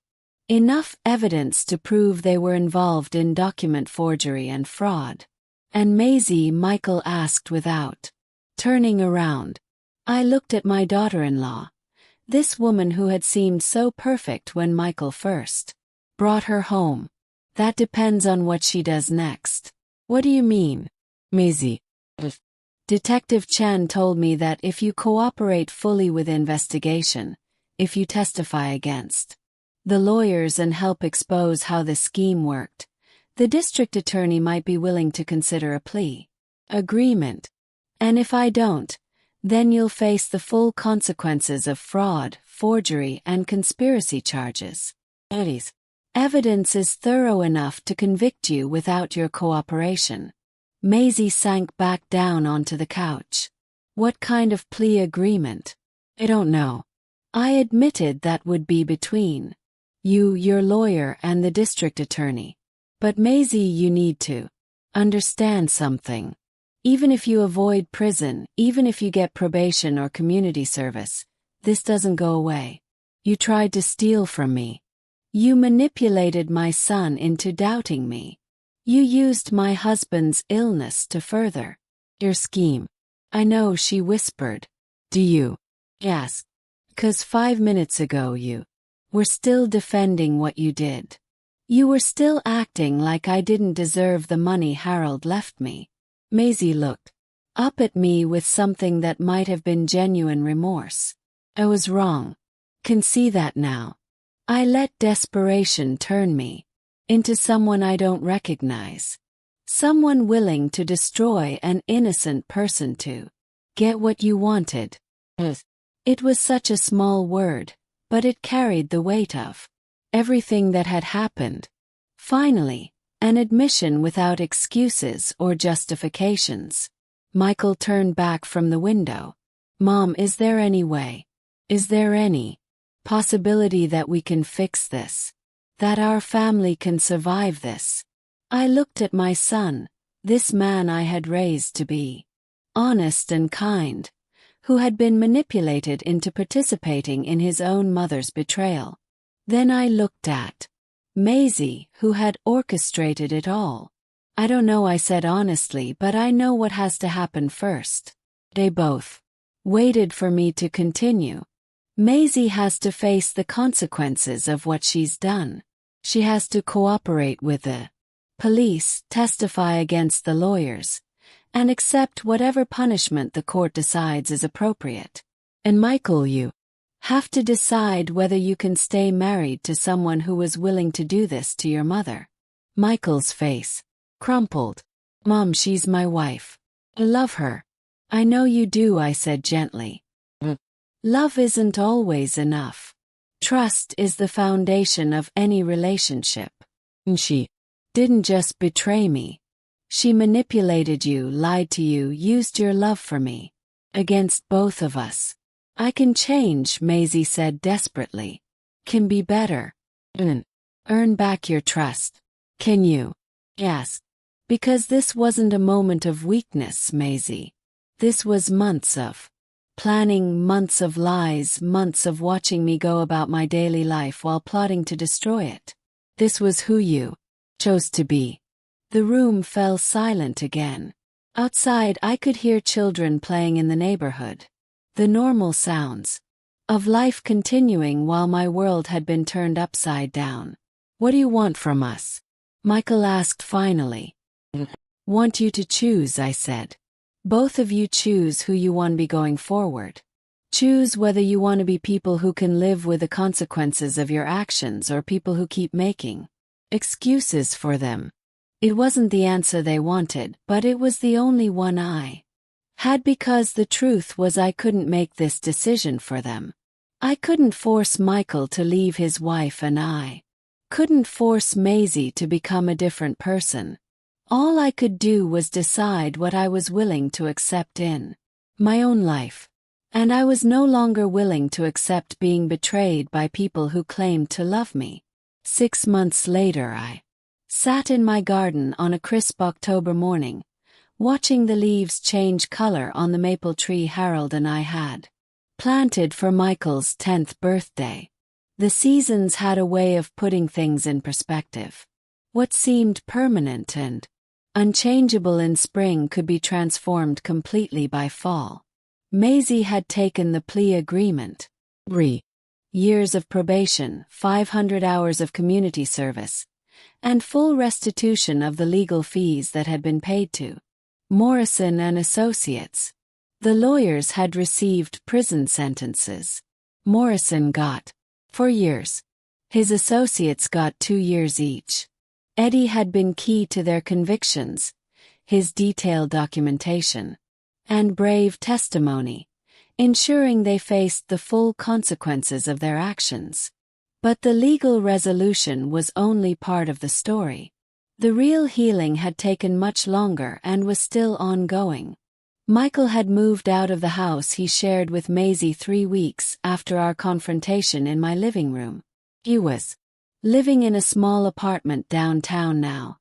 enough evidence to prove they were involved in document forgery and fraud. And Maisie, Michael asked without turning around. I looked at my daughter-in-law, this woman who had seemed so perfect when Michael first brought her home. That depends on what she does next. What do you mean, Maisie? Detective Chen told me that if you cooperate fully with investigation, if you testify against the lawyers and help expose how the scheme worked, the district attorney might be willing to consider a plea agreement. And if I don't, then you'll face the full consequences of fraud, forgery, and conspiracy charges. Eddie's evidence is thorough enough to convict you without your cooperation. Maisie sank back down onto the couch. What kind of plea agreement? I don't know. I admitted that would be between you, your lawyer, and the district attorney. But Maisie, you need to understand something. Even if you avoid prison, even if you get probation or community service, this doesn't go away. You tried to steal from me. You manipulated my son into doubting me. You used my husband's illness to further your scheme. I know, she whispered. Do you? Yes. 'Cause 5 minutes ago you were still defending what you did. You were still acting like I didn't deserve the money Harold left me. Maisie looked up at me with something that might have been genuine remorse. I was wrong. Can see that now. I let desperation turn me into someone I don't recognize. Someone willing to destroy an innocent person to get what you wanted. It was such a small word, but it carried the weight of everything that had happened. Finally, an admission without excuses or justifications. Michael turned back from the window. Mom, is there any way? Is there any possibility that we can fix this? That our family can survive this? I looked at my son, this man I had raised to be honest and kind, who had been manipulated into participating in his own mother's betrayal. Then I looked at Maisie, who had orchestrated it all. I don't know, I said honestly, but I know what has to happen first. They both waited for me to continue. Maisie has to face the consequences of what she's done. She has to cooperate with the police, testify against the lawyers, and accept whatever punishment the court decides is appropriate. And Michael, you have to decide whether you can stay married to someone who was willing to do this to your mother. Michael's face crumpled. Mom, she's my wife. I love her. I know you do, I said gently. Love isn't always enough. Trust is the foundation of any relationship. She didn't just betray me. She manipulated you, lied to you, used your love for me. Against both of us. I can change, Maisie said desperately. Can be better. Earn back your trust. Can you? Yes. Because this wasn't a moment of weakness, Maisie. This was months of planning, months of lies, months of watching me go about my daily life while plotting to destroy it. This was who you chose to be. The room fell silent again. Outside, I could hear children playing in the neighborhood. The normal sounds of life continuing while my world had been turned upside down. What do you want from us? Michael asked finally. Want you to choose, I said. Both of you choose who you want to be going forward. Choose whether you want to be people who can live with the consequences of your actions or people who keep making excuses for them. It wasn't the answer they wanted, but it was the only one I had, because the truth was I couldn't make this decision for them. I couldn't force Michael to leave his wife, and I couldn't force Maisie to become a different person. All I could do was decide what I was willing to accept in my own life. And I was no longer willing to accept being betrayed by people who claimed to love me. 6 months later, I sat in my garden on a crisp October morning, watching the leaves change color on the maple tree Harold and I had planted for Michael's 10th birthday. The seasons had a way of putting things in perspective. What seemed permanent and unchangeable in spring could be transformed completely by fall. Maisie had taken the plea agreement. Years of probation, 500 hours of community service, and full restitution of the legal fees that had been paid to Morrison and Associates. The lawyers had received prison sentences. Morrison got 4 years. His associates got 2 years each. Eddie had been key to their convictions, his detailed documentation and brave testimony, ensuring they faced the full consequences of their actions. But the legal resolution was only part of the story. The real healing had taken much longer and was still ongoing. Michael had moved out of the house he shared with Maisie 3 weeks after our confrontation in my living room. He was living in a small apartment downtown now,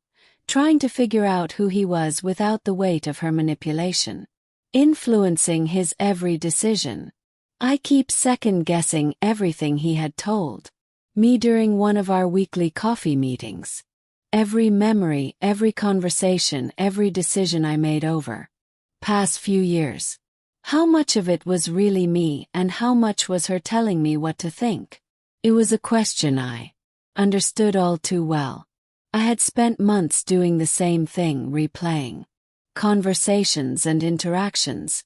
trying to figure out who he was without the weight of her manipulation influencing his every decision. I keep second-guessing everything he had told me during one of our weekly coffee meetings. Every memory, every conversation, every decision I made over past few years. How much of it was really me and how much was her telling me what to think? It was a question I understood all too well. I had spent months doing the same thing, replaying conversations and interactions,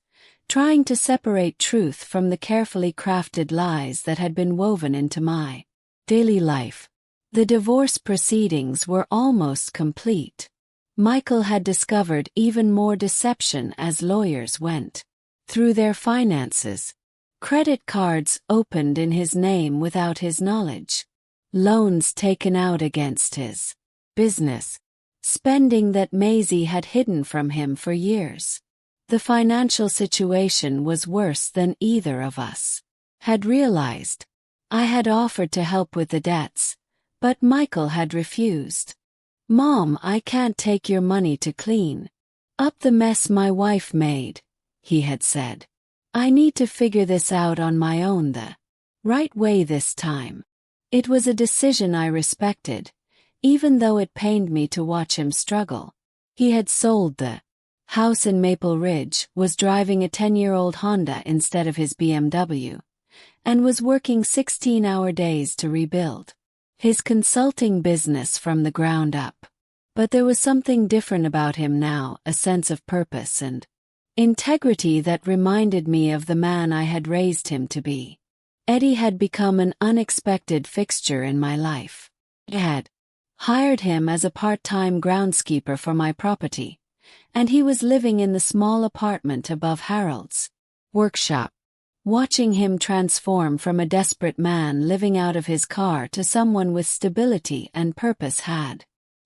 trying to separate truth from the carefully crafted lies that had been woven into my daily life. The divorce proceedings were almost complete. Michael had discovered even more deception as lawyers went through their finances. Credit cards opened in his name without his knowledge. Loans taken out against his business. Spending that Maisie had hidden from him for years. The financial situation was worse than either of us had realized. I had offered to help with the debts, but Michael had refused. "Mom, I can't take your money to clean up the mess my wife made," he had said. "I need to figure this out on my own the right way this time." It was a decision I respected, even though it pained me to watch him struggle. He had sold the house in Maple Ridge, was driving a 10-year-old Honda instead of his BMW, and was working 16-hour days to rebuild his consulting business from the ground up. But there was something different about him now, a sense of purpose and integrity that reminded me of the man I had raised him to be. Eddie had become an unexpected fixture in my life. I had hired him as a part-time groundskeeper for my property, and he was living in the small apartment above Harold's workshop. Watching him transform from a desperate man living out of his car to someone with stability and purpose had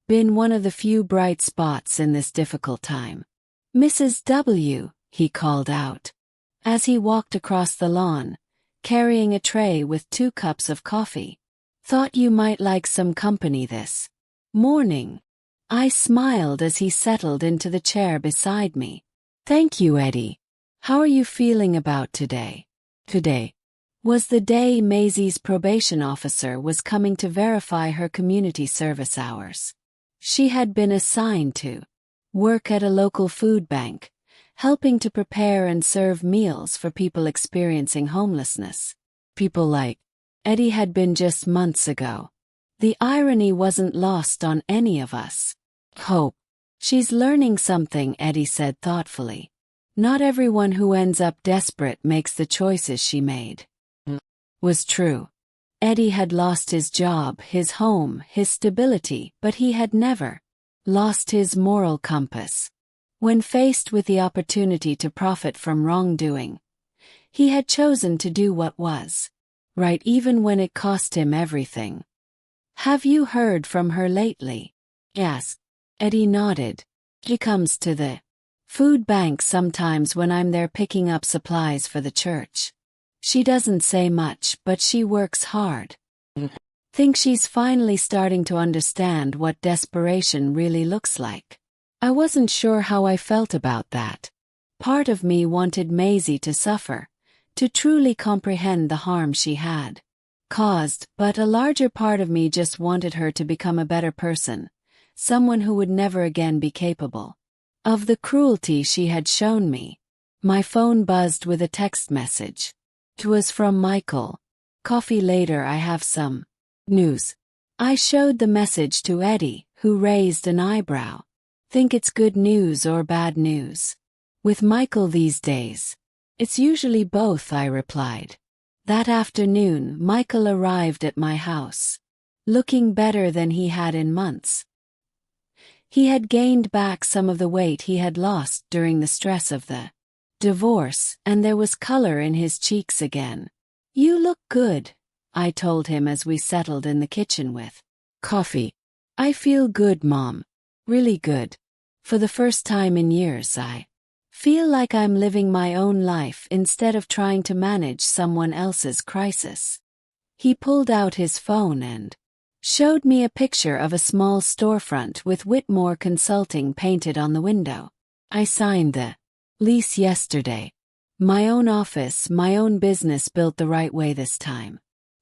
been one of the few bright spots in this difficult time. Mrs. W., he called out, as he walked across the lawn, carrying a tray with 2 cups of coffee. Thought you might like some company this morning. I smiled as he settled into the chair beside me. Thank you, Eddie. How are you feeling about today? Today was the day Maisie's probation officer was coming to verify her community service hours. She had been assigned to work at a local food bank, helping to prepare and serve meals for people experiencing homelessness. People like Eddie had been just months ago. The irony wasn't lost on any of us. Hope. She's learning something, Eddie said thoughtfully. Not everyone who ends up desperate makes the choices she made. Was true. Eddie had lost his job, his home, his stability, but he had never lost his moral compass. When faced with the opportunity to profit from wrongdoing, he had chosen to do what was right even when it cost him everything. Have you heard from her lately? Yes. Eddie nodded. She comes to the food bank sometimes when I'm there picking up supplies for the church. She doesn't say much, but she works hard. Think she's finally starting to understand what desperation really looks like. I wasn't sure how I felt about that. Part of me wanted Maisie to suffer, to truly comprehend the harm she had caused, but a larger part of me just wanted her to become a better person, someone who would never again be capable of the cruelty she had shown me. My phone buzzed with a text message. It was from Michael. Coffee later, I have some news. I showed the message to Eddie, who raised an eyebrow. Think it's good news or bad news? With Michael these days, it's usually both, I replied. That afternoon, Michael arrived at my house, looking better than he had in months. He had gained back some of the weight he had lost during the stress of the divorce, and there was color in his cheeks again. You look good, I told him as we settled in the kitchen with coffee. I feel good, Mom. Really good. For the first time in years, I feel like I'm living my own life instead of trying to manage someone else's crisis. He pulled out his phone and showed me a picture of a small storefront with Whitmore Consulting painted on the window. I signed the lease yesterday. My own office, my own business built the right way this time.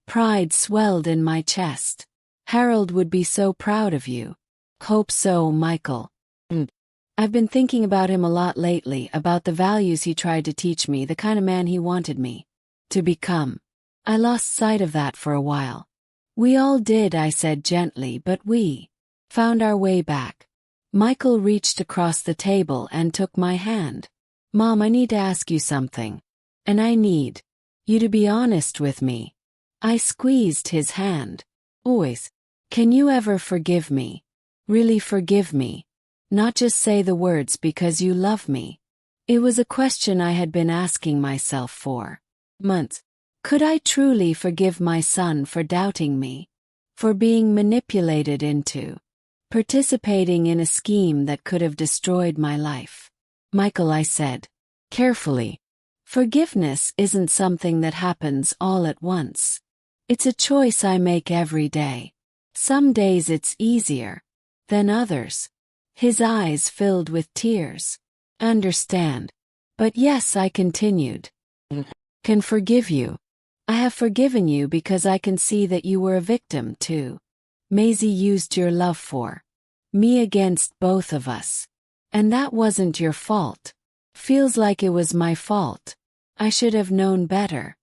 Pride swelled in my chest. Harold would be so proud of you. Hope so, Michael. I've been thinking about him a lot lately, about the values he tried to teach me, the kind of man he wanted me to become. I lost sight of that for a while. We all did, I said gently, but we found our way back. Michael reached across the table and took my hand. Mom, I need to ask you something. And I need you to be honest with me. I squeezed his hand. Always. Can you ever forgive me? Really forgive me? Not just say the words because you love me. It was a question I had been asking myself for months. Could I truly forgive my son for doubting me? For being manipulated into participating in a scheme that could have destroyed my life? Michael, I said carefully, forgiveness isn't something that happens all at once. It's a choice I make every day. Some days it's easier than others. His eyes filled with tears. Understand. But yes, I continued. Can forgive you. I have forgiven you because I can see that you were a victim too. Maisie used your love for me against both of us. And that wasn't your fault. Feels like it was my fault. I should have known better.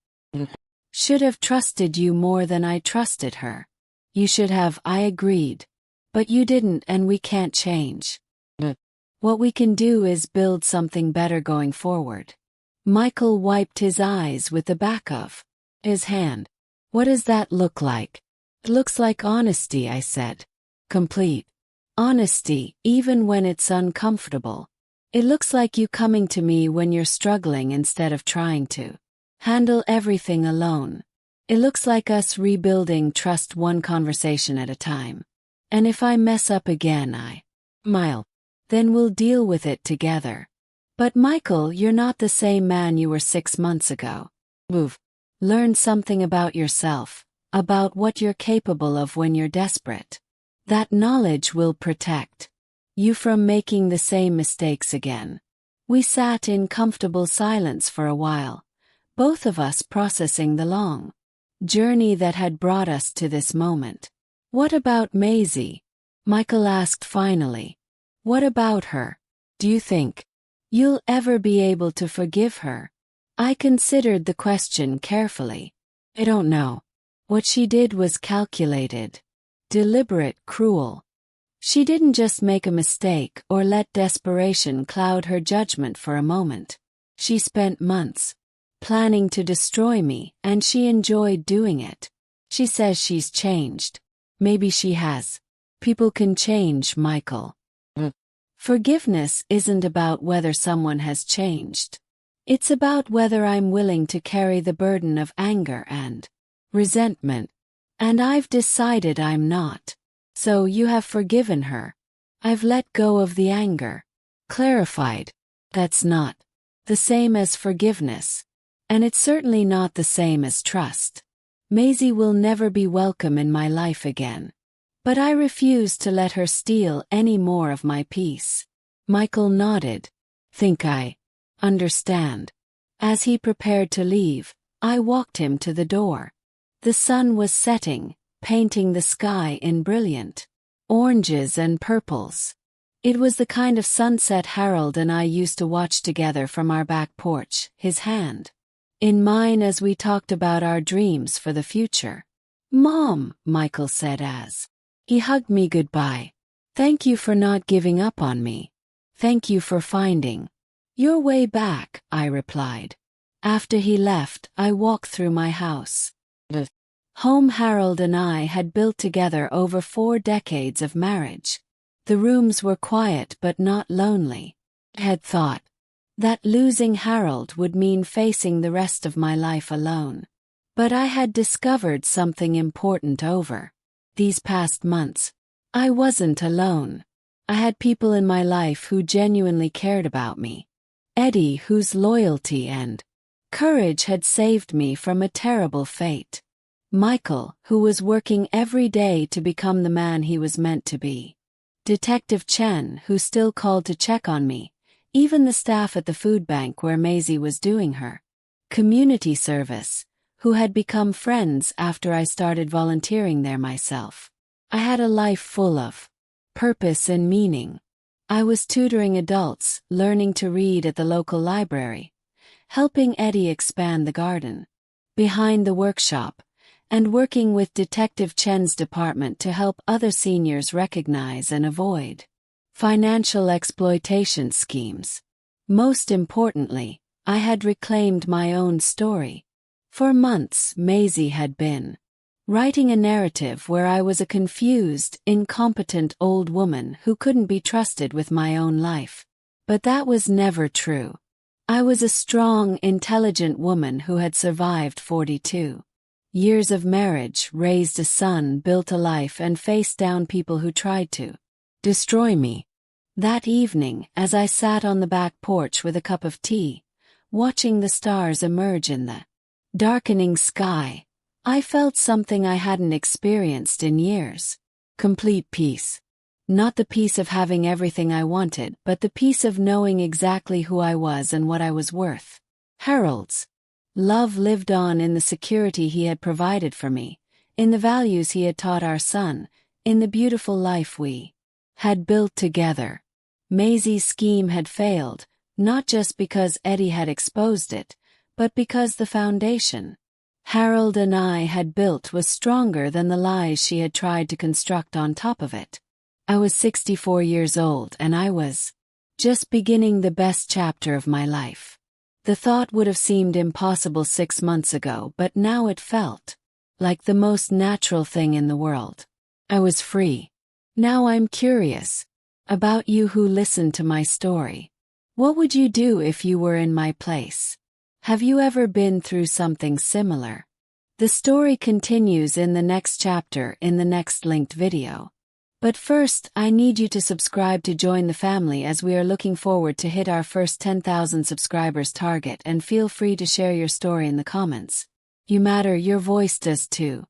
Should have trusted you more than I trusted her. You should have, I agreed. But you didn't, and we can't change. What we can do is build something better going forward. Michael wiped his eyes with the back of his hand. What does that look like? It looks like honesty, I said. Complete honesty, even when it's uncomfortable. It looks like you coming to me when you're struggling instead of trying to handle everything alone. It looks like us rebuilding trust one conversation at a time. And if I mess up again, then we'll deal with it together. But Michael, you're not the same man you were 6 months ago. Move. Learn something about yourself, about what you're capable of when you're desperate. That knowledge will protect you from making the same mistakes again. We sat in comfortable silence for a while, both of us processing the long journey that had brought us to this moment. What about Maisie? Michael asked finally. What about her? Do you think you'll ever be able to forgive her? I considered the question carefully. I don't know. What she did was calculated, deliberate, cruel. She didn't just make a mistake or let desperation cloud her judgment for a moment. She spent months planning to destroy me, and she enjoyed doing it. She says she's changed. Maybe she has. People can change, Michael. Forgiveness isn't about whether someone has changed. It's about whether I'm willing to carry the burden of anger and resentment. And I've decided I'm not. So you have forgiven her. I've let go of the anger. Clarified. That's not the same as forgiveness. And it's certainly not the same as trust. Maisie will never be welcome in my life again. But I refuse to let her steal any more of my peace. Michael nodded. Think I understand. As he prepared to leave, I walked him to the door. The sun was setting, painting the sky in brilliant oranges and purples. It was the kind of sunset Harold and I used to watch together from our back porch, his hand in mine as we talked about our dreams for the future. Mom, Michael said as he hugged me goodbye. Thank you for not giving up on me. Thank you for finding your way back, I replied. After he left, I walked through my house. The home Harold and I had built together over 4 decades of marriage. The rooms were quiet but not lonely. I had thought that losing Harold would mean facing the rest of my life alone. But I had discovered something important over these past months. I wasn't alone. I had people in my life who genuinely cared about me. Eddie, whose loyalty and courage had saved me from a terrible fate. Michael, who was working every day to become the man he was meant to be. Detective Chen, who still called to check on me. Even the staff at the food bank where Maisie was doing her community service, who had become friends after I started volunteering there myself. I had a life full of purpose and meaning. I was tutoring adults, learning to read at the local library, helping Eddie expand the garden behind the workshop, and working with Detective Chen's department to help other seniors recognize and avoid financial exploitation schemes. Most importantly, I had reclaimed my own story. For months, Maisie had been writing a narrative where I was a confused, incompetent old woman who couldn't be trusted with my own life. But that was never true. I was a strong, intelligent woman who had survived 42 years of marriage, raised a son, built a life, and faced down people who tried to destroy me. That evening, as I sat on the back porch with a cup of tea, watching the stars emerge in the darkening sky, I felt something I hadn't experienced in years. Complete peace. Not the peace of having everything I wanted, but the peace of knowing exactly who I was and what I was worth. Harold's love lived on in the security he had provided for me, in the values he had taught our son, in the beautiful life we had built together. Maisie's scheme had failed, not just because Eddie had exposed it, but because the foundation Harold and I had built was stronger than the lies she had tried to construct on top of it. I was 64 years old and I was just beginning the best chapter of my life. The thought would have seemed impossible 6 months ago, but now it felt like the most natural thing in the world. I was free. Now I'm curious about you who listened to my story. What would you do if you were in my place? Have you ever been through something similar? The story continues in the next chapter in the next linked video. But first, I need you to subscribe to join the family as we are looking forward to hit our first 10,000 subscribers target, and feel free to share your story in the comments. You matter, your voice does too.